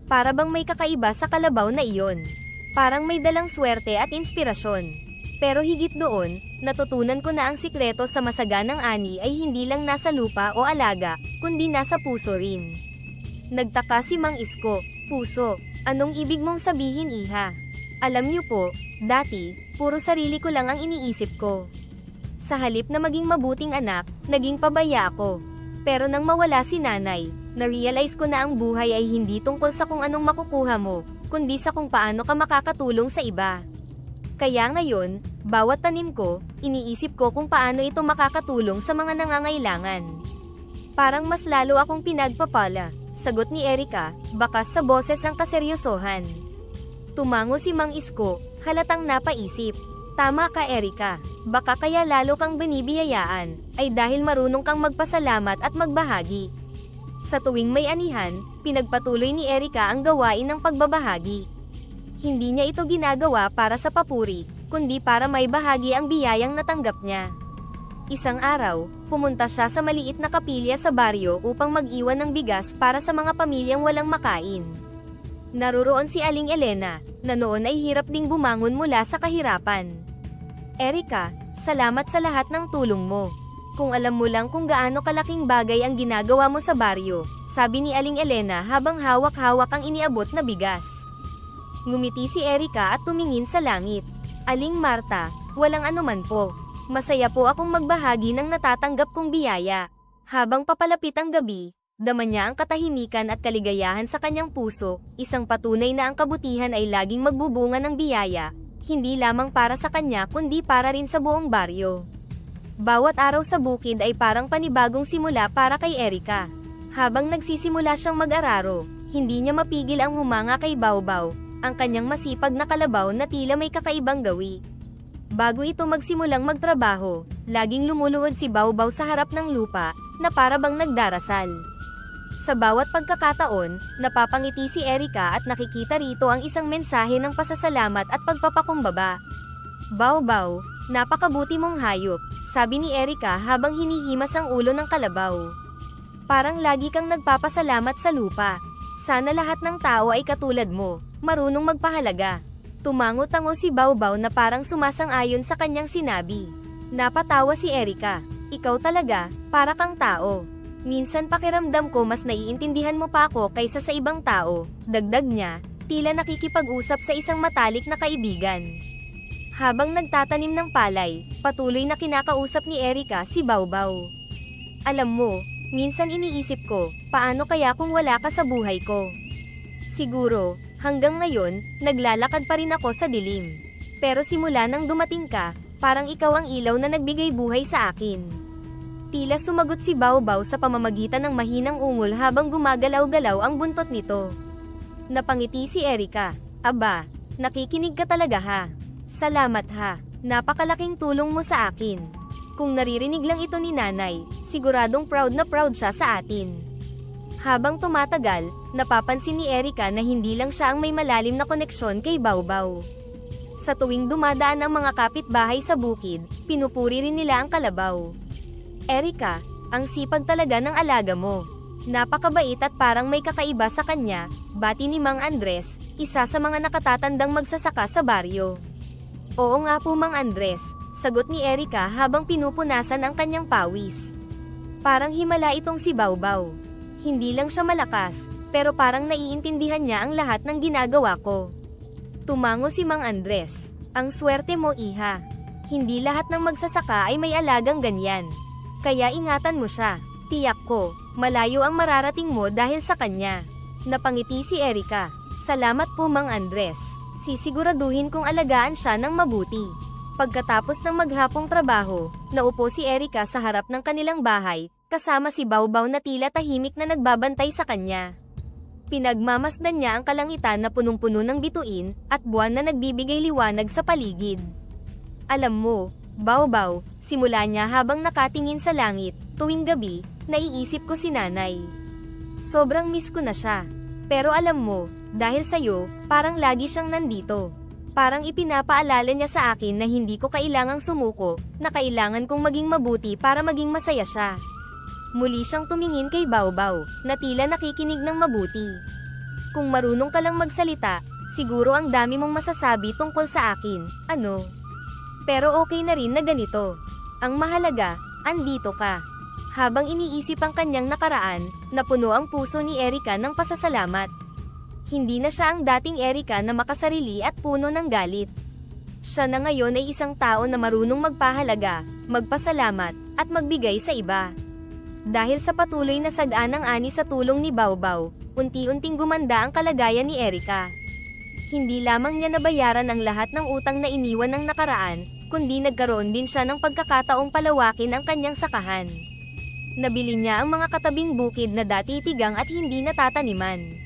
Speaker 1: Para bang may kakaiba sa kalabaw na iyon. Parang may dalang swerte at inspirasyon. Pero higit doon, natutunan ko na ang sikreto sa masaganang ani ay hindi lang nasa lupa o alaga, kundi nasa puso rin. Nagtaka si Mang Isko, puso, anong ibig mong sabihin iha? Alam niyo po, dati, puro sarili ko lang ang iniisip ko. Sa halip na maging mabuting anak, naging pabaya ako. Pero nang mawala si nanay, na-realize ko na ang buhay ay hindi tungkol sa kung anong makukuha mo, kundi sa kung paano ka makakatulong sa iba. Kaya ngayon, bawat tanim ko, iniisip ko kung paano ito makakatulong sa mga nangangailangan. Parang mas lalo akong pinagpapala, sagot ni Erika, bakas sa boses ang kaseryosohan. Tumango si Mang Isko, halatang napaisip. Tama ka Erika, baka kaya lalo kang binibiyayaan, ay dahil marunong kang magpasalamat at magbahagi. Sa tuwing may anihan, pinagpatuloy ni Erika ang gawain ng pagbabahagi. Hindi niya ito ginagawa para sa papuri, kundi para may bahagi ang biyayang natanggap niya. Isang araw, pumunta siya sa maliit na kapilya sa baryo upang mag-iwan ng bigas para sa mga pamilyang walang makain. Naroroon si Aling Elena, na noon ay hirap ding bumangon mula sa kahirapan. Erika, salamat sa lahat ng tulong mo. Kung alam mo lang kung gaano kalaking bagay ang ginagawa mo sa baryo, sabi ni Aling Elena habang hawak-hawak ang iniabot na bigas. Ngumiti si Erika at tumingin sa langit. Aling Marta, walang anuman po. Masaya po akong magbahagi ng natatanggap kong biyaya. Habang papalapit ang gabi, dama niya ang katahimikan at kaligayahan sa kanyang puso, isang patunay na ang kabutihan ay laging magbubunga ng biyaya, hindi lamang para sa kanya kundi para rin sa buong baryo. Bawat araw sa bukid ay parang panibagong simula para kay Erika. Habang nagsisimula siyang mag-araro, hindi niya mapigil ang humanga kay Baw-Baw, ang kanyang masipag na kalabaw na tila may kakaibang gawi. Bago ito magsimulang magtrabaho, laging lumuluhod si Baw-Baw sa harap ng lupa, na para bang nagdarasal. Sa bawat pagkakataon, napapangiti si Erika at nakikita rito ang isang mensahe ng pasasalamat at pagpapakumbaba. Baw-Baw, napakabuti mong hayop, sabi ni Erika habang hinihimas ang ulo ng kalabaw. Parang lagi kang nagpapasalamat sa lupa. Sana lahat ng tao ay katulad mo, marunong magpahalaga. Tumango-tango si Baw-Baw na parang sumasang-ayon sa kanyang sinabi. Napatawa si Erika. Ikaw talaga, para kang tao. Minsan pakiramdam ko mas naiintindihan mo pa ako kaysa sa ibang tao, dagdag niya, tila nakikipag-usap sa isang matalik na kaibigan. Habang nagtatanim ng palay, patuloy na kinakausap ni Erika si Baw-Baw. Alam mo, minsan iniisip ko, paano kaya kung wala ka sa buhay ko? Siguro, hanggang ngayon, naglalakad pa rin ako sa dilim. Pero simula nang dumating ka, parang ikaw ang ilaw na nagbigay buhay sa akin. Tila sumagot si Baw-Baw sa pamamagitan ng mahinang ungol habang gumagalaw-galaw ang buntot nito. Napangiti si Erika. Aba, nakikinig ka talaga ha. Salamat ha, napakalaking tulong mo sa akin. Kung naririnig lang ito ni nanay, siguradong proud na proud siya sa atin. Habang tumatagal, napapansin ni Erika na hindi lang siya ang may malalim na koneksyon kay Baw-Baw. Sa tuwing dumadaan ang mga kapitbahay sa bukid, pinupuri rin nila ang kalabaw. Erika, ang sipag talaga ng alaga mo. Napakabait at parang may kakaiba sa kanya, bati ni Mang Andres, isa sa mga nakatatandang magsasaka sa baryo. Oo nga po Mang Andres, sagot ni Erika habang pinupunasan ang kanyang pawis. Parang himala itong si Baw-Baw. Hindi lang siya malakas, pero parang naiintindihan niya ang lahat ng ginagawa ko. Tumango si Mang Andres. Ang swerte mo iha. Hindi lahat ng magsasaka ay may alagang ganyan. Kaya ingatan mo siya. Tiyak ko, malayo ang mararating mo dahil sa kanya. Napangiti si Erika. Salamat po Mang Andres. Sisiguraduhin kong alagaan siya ng mabuti. Pagkatapos ng maghapong trabaho, naupo si Erika sa harap ng kanilang bahay, kasama si Baw-Baw na tila tahimik na nagbabantay sa kanya. Pinagmamasdan niya ang kalangitan na punong-puno ng bituin, at buwan na nagbibigay liwanag sa paligid. Alam mo, Baw-Baw, simula niya habang nakatingin sa langit, tuwing gabi, naiisip ko si nanay. Sobrang miss ko na siya. Pero alam mo, dahil sa'yo, parang lagi siyang nandito. Parang ipinapaalala niya sa akin na hindi ko kailangang sumuko, na kailangan kong maging mabuti para maging masaya siya. Muli siyang tumingin kay Baw-Baw, na tila nakikinig ng mabuti. Kung marunong ka lang magsalita, siguro ang dami mong masasabi tungkol sa akin, ano? Pero okay na rin na ganito. Ang mahalaga, andito ka. Habang iniisip ang kanyang nakaraan, napuno ang puso ni Erika ng pasasalamat. Hindi na siya ang dating Erika na makasarili at puno ng galit. Siya na ngayon ay isang tao na marunong magpahalaga, magpasalamat, at magbigay sa iba. Dahil sa patuloy na sagaan ng ani sa tulong ni Baobao, unti-unting gumanda ang kalagayan ni Erika. Hindi lamang niya nabayaran ang lahat ng utang na iniwan ng nakaraan, kundi nagkaroon din siya ng pagkakataong palawakin ang kanyang sakahan. Nabili niya ang mga katabing bukid na dati tigang at hindi natataniman.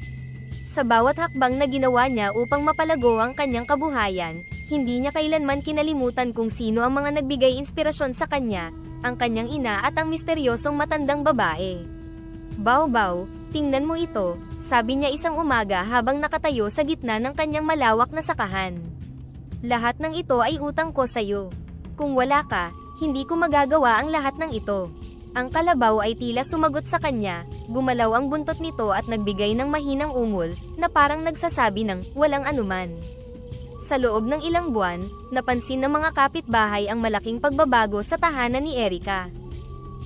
Speaker 1: Sa bawat hakbang na ginawa niya upang mapalago ang kanyang kabuhayan, hindi niya kailanman kinalimutan kung sino ang mga nagbigay inspirasyon sa kanya, ang kanyang ina at ang misteryosong matandang babae. Baobao, tingnan mo ito, sabi niya isang umaga habang nakatayo sa gitna ng kanyang malawak na sakahan. Lahat ng ito ay utang ko sa'yo. Kung wala ka, hindi ko magagawa ang lahat ng ito. Ang kalabaw ay tila sumagot sa kanya, gumalaw ang buntot nito at nagbigay ng mahinang ungol, na parang nagsasabi ng, walang anuman. Sa loob ng ilang buwan, napansin ng mga kapitbahay ang malaking pagbabago sa tahanan ni Erika.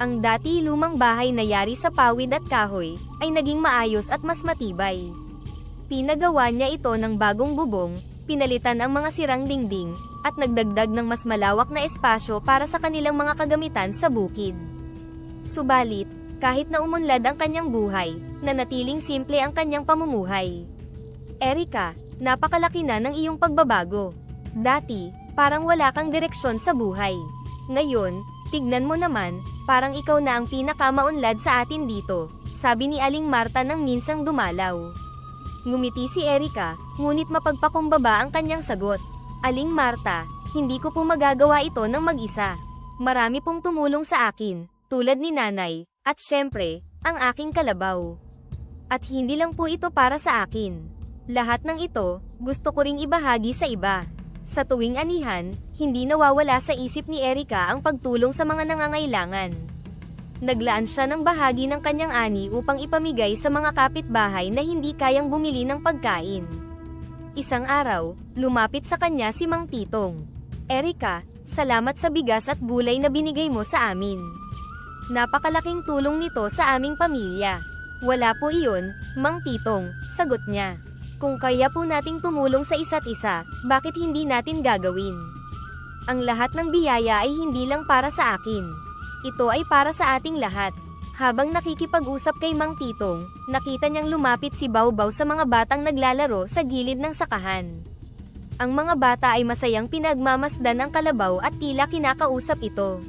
Speaker 1: Ang dati lumang bahay na yari sa pawid at kahoy, ay naging maayos at mas matibay. Pinagawa niya ito ng bagong bubong, pinalitan ang mga sirang dingding, at nagdagdag ng mas malawak na espasyo para sa kanilang mga kagamitan sa bukid. Subalit, kahit na umunlad ang kanyang buhay, nanatiling simple ang kanyang pamumuhay. Erika, napakalaki na ng iyong pagbabago. Dati, parang wala kang direksyon sa buhay. Ngayon, tignan mo naman, parang ikaw na ang pinakamaunlad sa atin dito, sabi ni Aling Marta nang minsang dumalaw. Ngumiti si Erika, ngunit mapagpakumbaba ang kanyang sagot. Aling Marta, hindi ko po magagawa ito ng mag-isa. Marami pong tumulong sa akin, tulad ni nanay, at syempre, ang aking kalabaw. At hindi lang po ito para sa akin. Lahat ng ito, gusto ko ring ibahagi sa iba. Sa tuwing anihan, hindi nawawala sa isip ni Erika ang pagtulong sa mga nangangailangan. Naglaan siya ng bahagi ng kanyang ani upang ipamigay sa mga kapitbahay na hindi kayang bumili ng pagkain. Isang araw, lumapit sa kanya si Mang Titong. Erika, salamat sa bigas at gulay na binigay mo sa amin. Napakalaking tulong nito sa aming pamilya. Wala po iyon, Mang Titong, sagot niya. Kung kaya po nating tumulong sa isa't isa, bakit hindi natin gagawin? Ang lahat ng biyaya ay hindi lang para sa akin. Ito ay para sa ating lahat. Habang nakikipag-usap kay Mang Titong, nakita niyang lumapit si Baobao sa mga batang naglalaro sa gilid ng sakahan. Ang mga bata ay masayang pinagmamasdan ang kalabaw at tila kinakausap ito.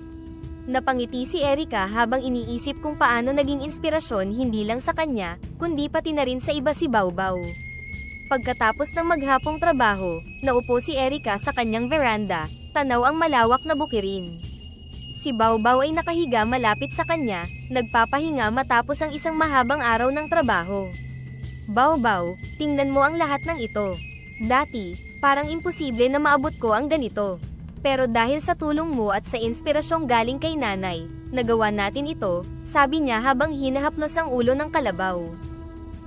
Speaker 1: Napangiti si Erika habang iniisip kung paano naging inspirasyon hindi lang sa kanya, kundi pati na rin sa iba si Baobao. Pagkatapos ng maghapong trabaho, naupo si Erika sa kanyang veranda, tanaw ang malawak na bukirin. Si Baobao ay nakahiga malapit sa kanya, nagpapahinga matapos ang isang mahabang araw ng trabaho. Baobao, tingnan mo ang lahat ng ito. Dati, parang imposible na maabot ko ang ganito. Pero dahil sa tulong mo at sa inspirasyong galing kay nanay, nagawa natin ito, sabi niya habang hinahaplos ang ulo ng kalabaw.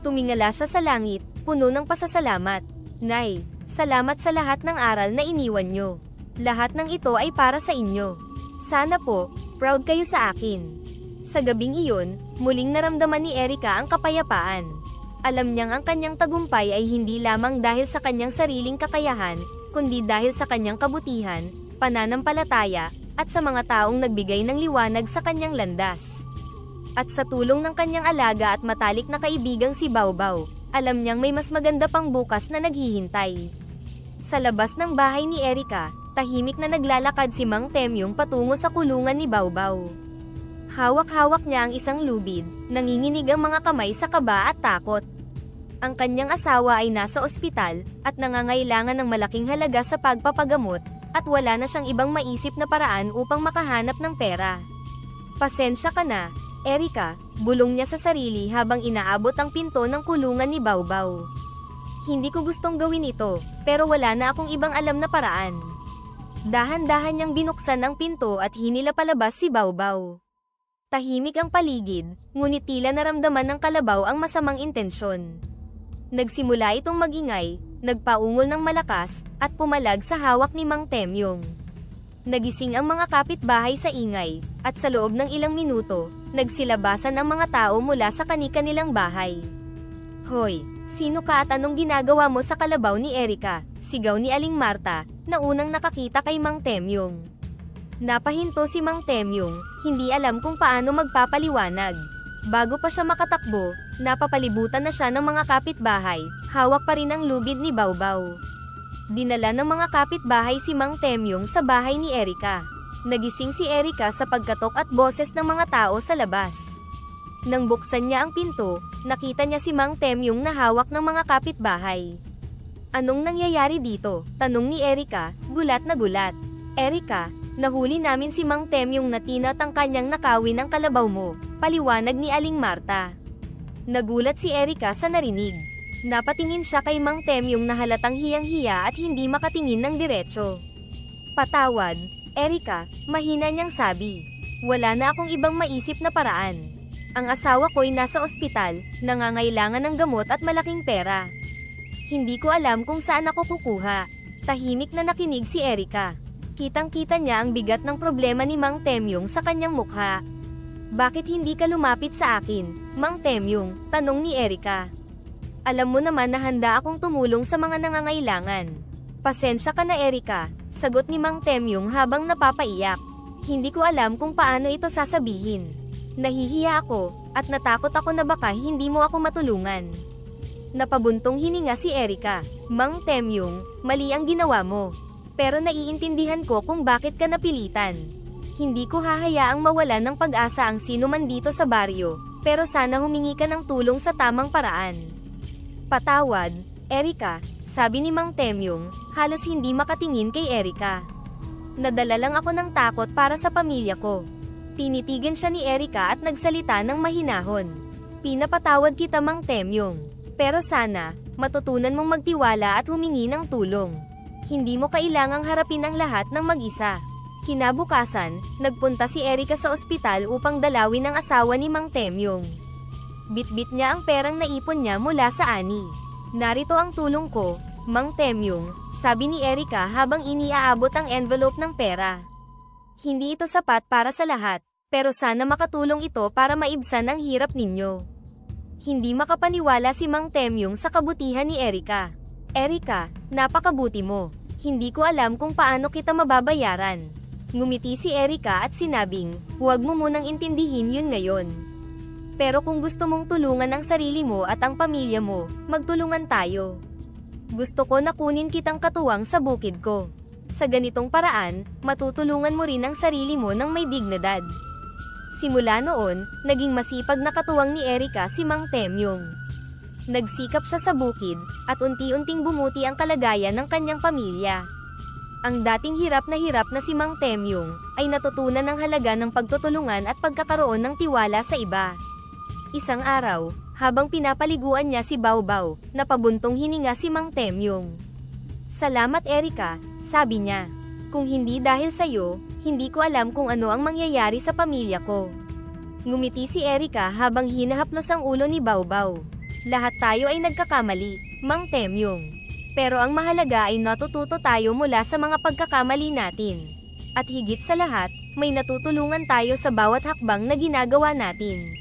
Speaker 1: Tumingala siya sa langit, puno ng pasasalamat. Nay, salamat sa lahat ng aral na iniwan nyo. Lahat ng ito ay para sa inyo. Sana po, proud kayo sa akin. Sa gabing iyon, muling naramdaman ni Erika ang kapayapaan. Alam niyang ang kanyang tagumpay ay hindi lamang dahil sa kanyang sariling kakayahan, kundi dahil sa kanyang kabutihan, pananampalataya, at sa mga taong nagbigay ng liwanag sa kanyang landas. At sa tulong ng kanyang alaga at matalik na kaibigang si Baobao, alam niyang may mas maganda pang bukas na naghihintay. Sa labas ng bahay ni Erika, tahimik na naglalakad si Mang Temyong patungo sa kulungan ni Baobao. Hawak-hawak niya ang isang lubid, nanginginig ang mga kamay sa kaba at takot. Ang kanyang asawa ay nasa ospital, at nangangailangan ng malaking halaga sa pagpapagamot, at wala na siyang ibang maisip na paraan upang makahanap ng pera. Pasensya ka na, Erika, bulong niya sa sarili habang inaabot ang pinto ng kulungan ni Baobao. Hindi ko gustong gawin ito, pero wala na akong ibang alam na paraan. Dahan-dahan niyang binuksan ang pinto at hinila palabas si Baobao. Tahimik ang paligid, ngunit tila naramdaman ng kalabaw ang masamang intensyon. Nagsimula itong magingay, nagpaungol ng malakas, at pumalag sa hawak ni Mang Temyong. Nagising ang mga kapitbahay sa ingay, at sa loob ng ilang minuto, nagsilabasan ang mga tao mula sa kani-kanilang bahay. "Hoy, sino ka at anong ginagawa mo sa kalabaw ni Erika?" Sigaw ni Aling Marta, na unang nakakita kay Mang Temyong. Napahinto si Mang Temyong, hindi alam kung paano magpapaliwanag. Bago pa siya makatakbo, napapalibutan na siya ng mga kapitbahay, hawak pa rin ang lubid ni Bawbaw. Dinala ng mga kapitbahay si Mang Temyong sa bahay ni Erika. Nagising si Erika sa pagkatok at boses ng mga tao sa labas. Nang buksan niya ang pinto, nakita niya si Mang Temyong na hawak ng mga kapitbahay. "Anong nangyayari dito?" tanong ni Erika, gulat na gulat. "Erika, nahuli namin si Mang Temyong na tinat ang kanyang nakawin ang kalabaw mo," paliwanag ni Aling Marta. Nagulat si Erika sa narinig. Napatingin siya kay Mang Temyong na halatang hiyang-hiya at hindi makatingin ng diretso. "Patawad, Erika," mahina niyang sabi. "Wala na akong ibang maisip na paraan. Ang asawa ko'y nasa ospital, nangangailangan ng gamot at malaking pera. Hindi ko alam kung saan ako kukuha." Tahimik na nakinig si Erika. Kitang-kita niya ang bigat ng problema ni Mang Temyong sa kanyang mukha. "Bakit hindi ka lumapit sa akin, Mang Temyong?" tanong ni Erika. "Alam mo naman na handa akong tumulong sa mga nangangailangan." "Pasensya ka na, Erika," sagot ni Mang Temyong habang napapaiyak. "Hindi ko alam kung paano ito sasabihin. Nahihiya ako, at natakot ako na baka hindi mo ako matulungan." Napabuntong hininga si Erika. "Mang Temyong, mali ang ginawa mo. Pero naiintindihan ko kung bakit ka napilitan. Hindi ko hahayaang mawalan ng pag-asa ang sino man dito sa baryo, pero sana humingi ka ng tulong sa tamang paraan." "Patawad, Erika," sabi ni Mang Temyong, halos hindi makatingin kay Erika. "Nadala lang ako ng takot para sa pamilya ko." Tinitigan siya ni Erika at nagsalita ng mahinahon. "Pinapatawad kita, Mang Temyong. Pero sana, matutunan mong magtiwala at humingi ng tulong. Hindi mo kailangang harapin ang lahat ng mag-isa." Kinabukasan, nagpunta si Erika sa ospital upang dalawin ang asawa ni Mang Temyong. Bitbit niya ang perang naipon niya mula sa ani. "Narito ang tulong ko, Mang Temyong," sabi ni Erika habang iniaabot ang envelope ng pera. "Hindi ito sapat para sa lahat, pero sana makatulong ito para maibsan ang hirap ninyo." Hindi makapaniwala si Mang Temyong sa kabutihan ni Erika. "Erika, napakabuti mo. Hindi ko alam kung paano kita mababayaran." Ngumiti si Erika at sinabing, "Huwag mo munang intindihin yun ngayon. Pero kung gusto mong tulungan ang sarili mo at ang pamilya mo, magtulungan tayo. Gusto ko na kunin kitang katuwang sa bukid ko. Sa ganitong paraan, matutulungan mo rin ang sarili mo ng may dignidad." Simula noon, naging masipag na katuwang ni Erika si Mang Temyong. Nagsikap siya sa bukid, at unti-unting bumuti ang kalagayan ng kanyang pamilya. Ang dating hirap na si Mang Temyong, ay natutunan ang halaga ng pagtutulungan at pagkakaroon ng tiwala sa iba. Isang araw, habang pinapaliguan niya si Bawbaw, napabuntong hininga si Mang Temyong. "Salamat, Erika," sabi niya. "Kung hindi dahil sa'yo, hindi ko alam kung ano ang mangyayari sa pamilya ko." Ngumiti si Erika habang hinahaplos ang ulo ni Bawbaw. "Lahat tayo ay nagkakamali, Mang Temyong. Pero ang mahalaga ay natututo tayo mula sa mga pagkakamali natin. At higit sa lahat, may natutulungan tayo sa bawat hakbang na ginagawa natin."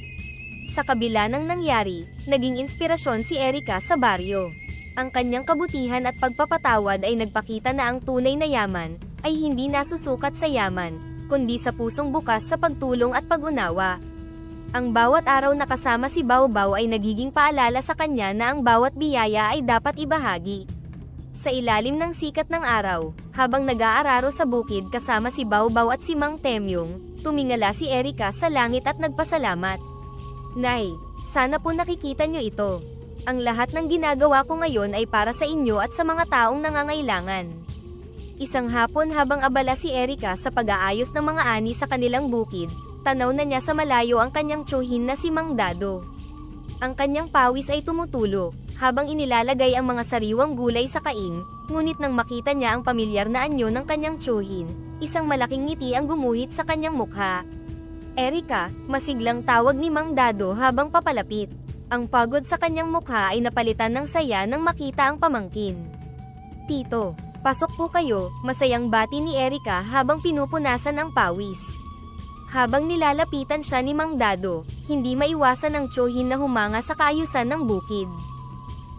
Speaker 1: Sa kabila ng nangyari, naging inspirasyon si Erika sa baryo. Ang kanyang kabutihan at pagpapatawad ay nagpakita na ang tunay na yaman ay hindi nasusukat sa yaman, kundi sa pusong bukas sa pagtulong at pag-unawa. Ang bawat araw na kasama si Bawbaw ay nagiging paalala sa kanya na ang bawat biyaya ay dapat ibahagi. Sa ilalim ng sikat ng araw, habang nag-aararo sa bukid kasama si Bawbaw at si Mang Temyong, tumingala si Erika sa langit at nagpasalamat. "Nay, sana po nakikita niyo ito. Ang lahat ng ginagawa ko ngayon ay para sa inyo at sa mga taong nangangailangan." Isang hapon habang abala si Erika sa pag-aayos ng mga ani sa kanilang bukid, tanaw na niya sa malayo ang kanyang tiyuhin na si Mang Dado. Ang kanyang pawis ay tumutulo, habang inilalagay ang mga sariwang gulay sa kaing, ngunit nang makita niya ang pamilyar na anyo ng kanyang tiyuhin, isang malaking ngiti ang gumuhit sa kanyang mukha. "Erika," masiglang tawag ni Mang Dado habang papalapit. Ang pagod sa kanyang mukha ay napalitan ng saya nang makita ang pamangkin. Tito, pasok po kayo, masayang bati ni Erika habang pinupunasan ang pawis. Habang nilalapitan siya ni Mang Dado, hindi maiwasan ang tsuhin na humanga sa kaayusan ng bukid.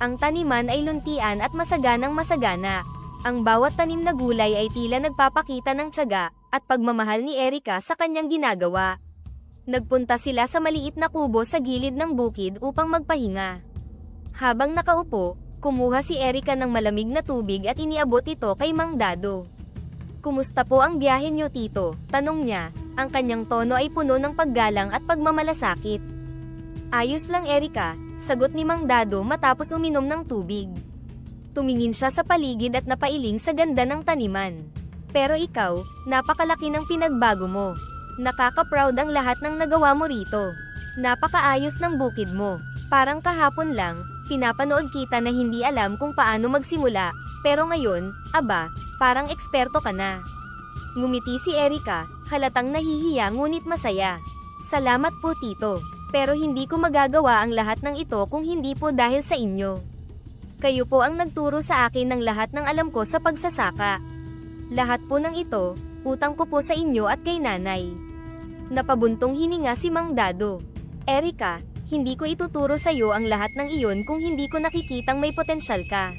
Speaker 1: Ang taniman ay luntian at masaganang masagana. Ang bawat tanim na gulay ay tila nagpapakita ng tiyaga at pagmamahal ni Erika sa kanyang ginagawa. Nagpunta sila sa maliit na kubo sa gilid ng bukid upang magpahinga. Habang nakaupo, kumuha si Erika ng malamig na tubig at iniabot ito kay Mang Dado. "Kumusta po ang biyahe niyo, Tito?" tanong niya. Ang kanyang tono ay puno ng paggalang at pagmamalasakit. "Ayos lang, Erika," sagot ni Mang Dado matapos uminom ng tubig. Tumingin siya sa paligid at napailing sa ganda ng taniman. "Pero ikaw, napakalaki ng pinagbago mo. Nakaka-proud ang lahat ng nagawa mo rito. Napakaayos ng bukid mo. Parang kahapon lang, pinapanood kita na hindi alam kung paano magsimula, pero ngayon, aba, parang eksperto ka na." Ngumiti si Erika, halatang nahihiya ngunit masaya. "Salamat po, Tito. Pero hindi ko magagawa ang lahat ng ito kung hindi po dahil sa inyo. Kayo po ang nagturo sa akin ng lahat ng alam ko sa pagsasaka. Lahat po ng ito, utang ko po sa inyo at kay nanay." Napabuntong hininga si Mang Dado. "Erika, hindi ko ituturo sa iyo ang lahat ng iyon kung hindi ko nakikitang may potensyal ka.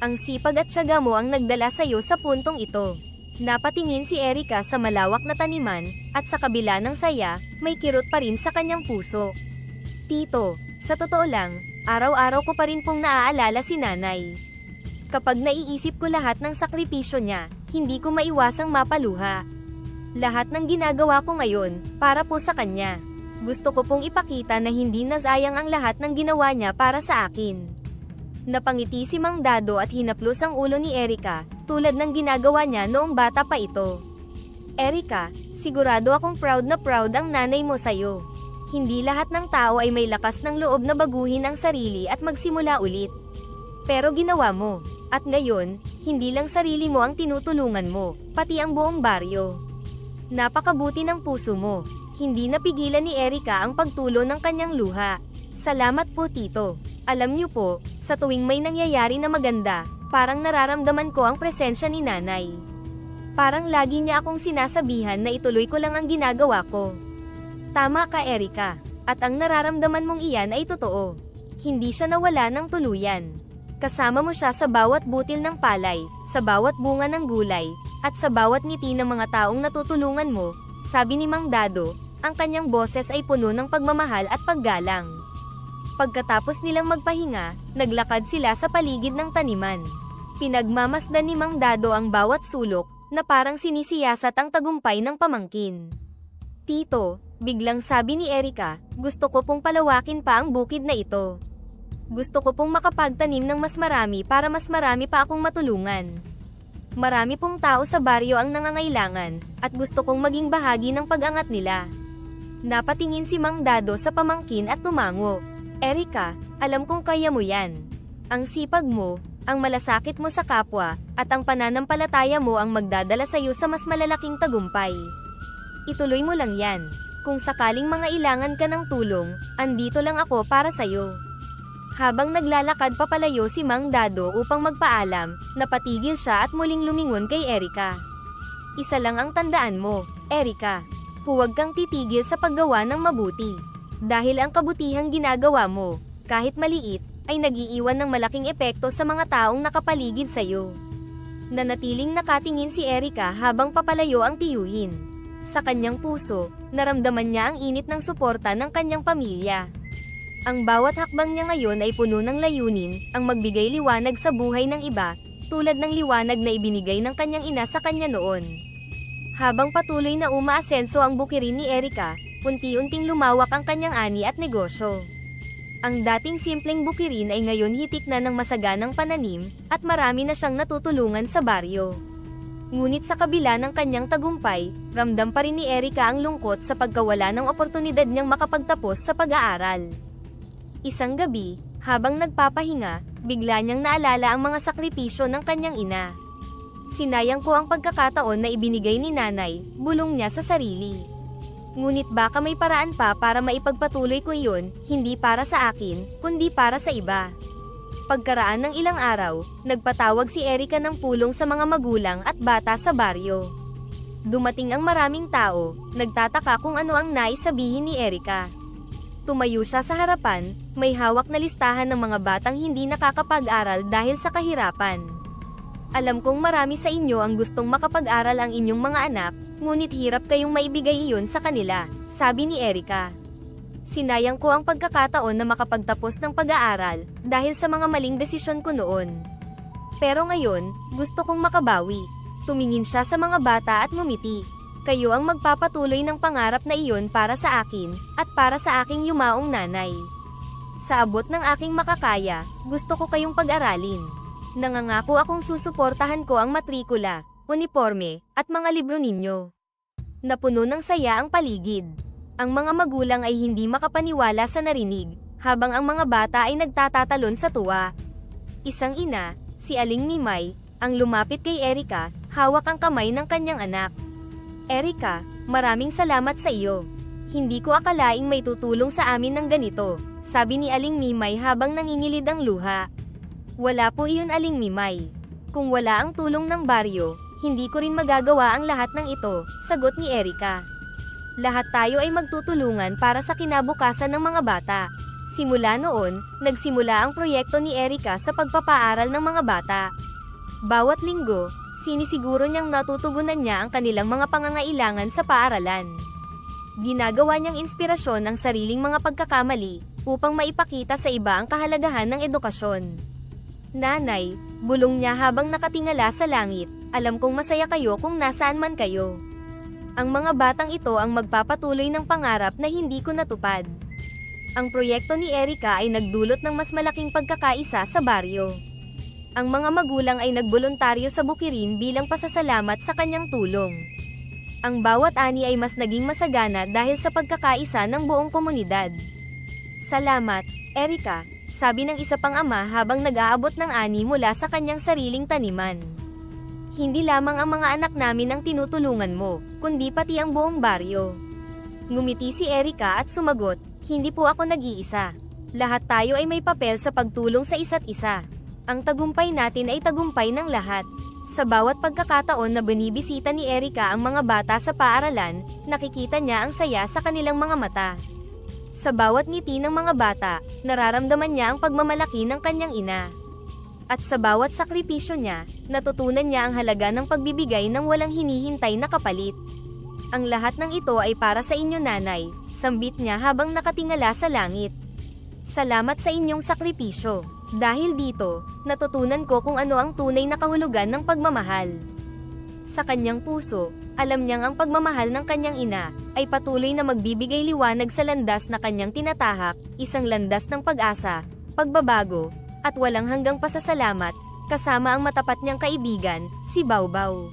Speaker 1: Ang sipag at tiyaga mo ang nagdala sa iyo sa puntong ito." Napatingin si Erika sa malawak na taniman, at sa kabila ng saya, may kirot pa rin sa kanyang puso. "Tito, sa totoo lang, araw-araw ko pa rin pong naaalala si nanay. Kapag naiisip ko lahat ng sakripisyo niya, hindi ko maiwasang mapaluha. Lahat ng ginagawa ko ngayon, para po sa kanya. Gusto ko pong ipakita na hindi nasayang ang lahat ng ginawa niya para sa akin." Napangiti si Mang Dado at hinaplos ang ulo ni Erika, tulad ng ginagawa niya noong bata pa ito. "Erika, sigurado akong proud na proud ang nanay mo sa'yo. Hindi lahat ng tao ay may lakas ng loob na baguhin ang sarili at magsimula ulit. Pero ginawa mo, at ngayon, hindi lang sarili mo ang tinutulungan mo, pati ang buong baryo. Napakabuti ng puso mo." Hindi napigilan ni Erika ang pagtulo ng kanyang luha. "Salamat po, Tito. Alam niyo po, sa tuwing may nangyayari na maganda, parang nararamdaman ko ang presensya ni nanay. Parang lagi niya akong sinasabihan na ituloy ko lang ang ginagawa ko." "Tama ka, Erika. At ang nararamdaman mong iyan ay totoo. Hindi siya nawala ng tuluyan. Kasama mo siya sa bawat butil ng palay, sa bawat bunga ng gulay, at sa bawat ngiti ng mga taong natutulungan mo," sabi ni Mang Dado. Ang kanyang boses ay puno ng pagmamahal at paggalang. Pagkatapos nilang magpahinga, naglakad sila sa paligid ng taniman. Pinagmamasdan ni Mang Dado ang bawat sulok, na parang sinisiyasat ang tagumpay ng pamangkin. "Tito," biglang sabi ni Erika, "gusto ko pong palawakin pa ang bukid na ito. Gusto ko pong makapagtanim ng mas marami para mas marami pa akong matulungan. Marami pong tao sa baryo ang nangangailangan, at gusto kong maging bahagi ng pag-angat nila." Napatingin si Mang Dado sa pamangkin at tumango. "Erika, alam kong kaya mo yan. Ang sipag mo, ang malasakit mo sa kapwa, at ang pananampalataya mo ang magdadala sa iyo sa mas malalaking tagumpay. Ituloy mo lang yan. Kung sakaling mangailangan ka ng tulong, andito lang ako para sa iyo." Habang naglalakad papalayo si Mang Dado upang magpaalam, napatigil siya at muling lumingon kay Erika. "Isa lang ang tandaan mo, Erika. Huwag kang titigil sa paggawa ng mabuti. Dahil ang kabutihang ginagawa mo, kahit maliit, ay nag-iiwan ng malaking epekto sa mga taong nakapaligid sa iyo." Nanatiling nakatingin si Erika habang papalayo ang tiyuhin. Sa kanyang puso, naramdaman niya ang init ng suporta ng kanyang pamilya. Ang bawat hakbang niya ngayon ay puno ng layunin, ang magbigay liwanag sa buhay ng iba, tulad ng liwanag na ibinigay ng kanyang ina sa kanya noon. Habang patuloy na umaasenso ang bukirin ni Erika, unti-unting lumawak ang kanyang ani at negosyo. Ang dating simpleng bukirin ay ngayon hitik na ng masaganang pananim, at marami na siyang natutulungan sa baryo. Ngunit sa kabila ng kanyang tagumpay, ramdam pa rin ni Erika ang lungkot sa pagkawala ng oportunidad niyang makapagtapos sa pag-aaral. Isang gabi, habang nagpapahinga, bigla niyang naalala ang mga sakripisyo ng kanyang ina. "Sinayang ko ang pagkakataon na ibinigay ni nanay," bulong niya sa sarili. Ngunit baka may paraan pa para maipagpatuloy ko iyon, hindi para sa akin, kundi para sa iba. Pagkaraan ng ilang araw, nagpatawag si Erika ng pulong sa mga magulang at bata sa baryo. Dumating ang maraming tao, nagtataka kung ano ang nais sabihin ni Erika. Tumayo siya sa harapan, may hawak na listahan ng mga batang hindi nakakapag-aral dahil sa kahirapan. Alam kong marami sa inyo ang gustong makapag-aral ang inyong mga anak, ngunit hirap kayong maibigay iyon sa kanila, sabi ni Erika. Sinayang ko ang pagkakataon na makapagtapos ng pag-aaral, dahil sa mga maling desisyon ko noon. Pero ngayon, gusto kong makabawi. Tumingin siya sa mga bata at ngumiti. Kayo ang magpapatuloy ng pangarap na iyon para sa akin, at para sa aking yumaong nanay. Sa abot ng aking makakaya, gusto ko kayong pag-aralin. Nangangako akong susuportahan ko ang matrikula, uniforme, at mga libro ninyo. Napuno ng saya ang paligid. Ang mga magulang ay hindi makapaniwala sa narinig, habang ang mga bata ay nagtatatalon sa tuwa. Isang ina, si Aling Mimay, ang lumapit kay Erika, hawak ang kamay ng kanyang anak. Erika, maraming salamat sa iyo. Hindi ko akalaing may tutulong sa amin ng ganito, sabi ni Aling Mimay habang nangingilid ang luha. Wala po iyon, Aling Mimay. Kung wala ang tulong ng baryo, hindi ko rin magagawa ang lahat ng ito, sagot ni Erika. Lahat tayo ay magtutulungan para sa kinabukasan ng mga bata. Simula noon, nagsimula ang proyekto ni Erika sa pagpapaaral ng mga bata. Bawat linggo, sinisiguro niyang natutugunan niya ang kanilang mga pangangailangan sa paaralan. Ginagawa niyang inspirasyon ang sariling mga pagkakamali, upang maipakita sa iba ang kahalagahan ng edukasyon. Nanay, bulong niya habang nakatingala sa langit, alam kong masaya kayo kung nasaan man kayo. Ang mga batang ito ang magpapatuloy ng pangarap na hindi ko natupad. Ang proyekto ni Erika ay nagdulot ng mas malaking pagkakaisa sa baryo. Ang mga magulang ay nagboluntaryo sa bukirin bilang pasasalamat sa kanyang tulong. Ang bawat ani ay mas naging masagana dahil sa pagkakaisa ng buong komunidad. Salamat, Erika, sabi ng isa pang ama habang nag-aabot ng ani mula sa kanyang sariling taniman. Hindi lamang ang mga anak namin ang tinutulungan mo, kundi pati ang buong baryo. Ngumiti si Erika at sumagot, hindi po ako nag-iisa. Lahat tayo ay may papel sa pagtulong sa isa't isa. Ang tagumpay natin ay tagumpay ng lahat. Sa bawat pagkakataon na binibisita ni Erika ang mga bata sa paaralan, nakikita niya ang saya sa kanilang mga mata. Sa bawat ngiti ng mga bata, nararamdaman niya ang pagmamalaki ng kanyang ina. At sa bawat sakripisyo niya, natutunan niya ang halaga ng pagbibigay ng walang hinihintay na kapalit. Ang lahat ng ito ay para sa inyo, nanay, sambit niya habang nakatingala sa langit. Salamat sa inyong sakripisyo. Dahil dito, natutunan ko kung ano ang tunay na kahulugan ng pagmamahal. Sa kanyang puso, alam niyang ang pagmamahal ng kanyang ina ay patuloy na magbibigay liwanag sa landas na kanyang tinatahak, isang landas ng pag-asa, pagbabago, at walang hanggang pasasalamat, kasama ang matapat niyang kaibigan, si Baobao.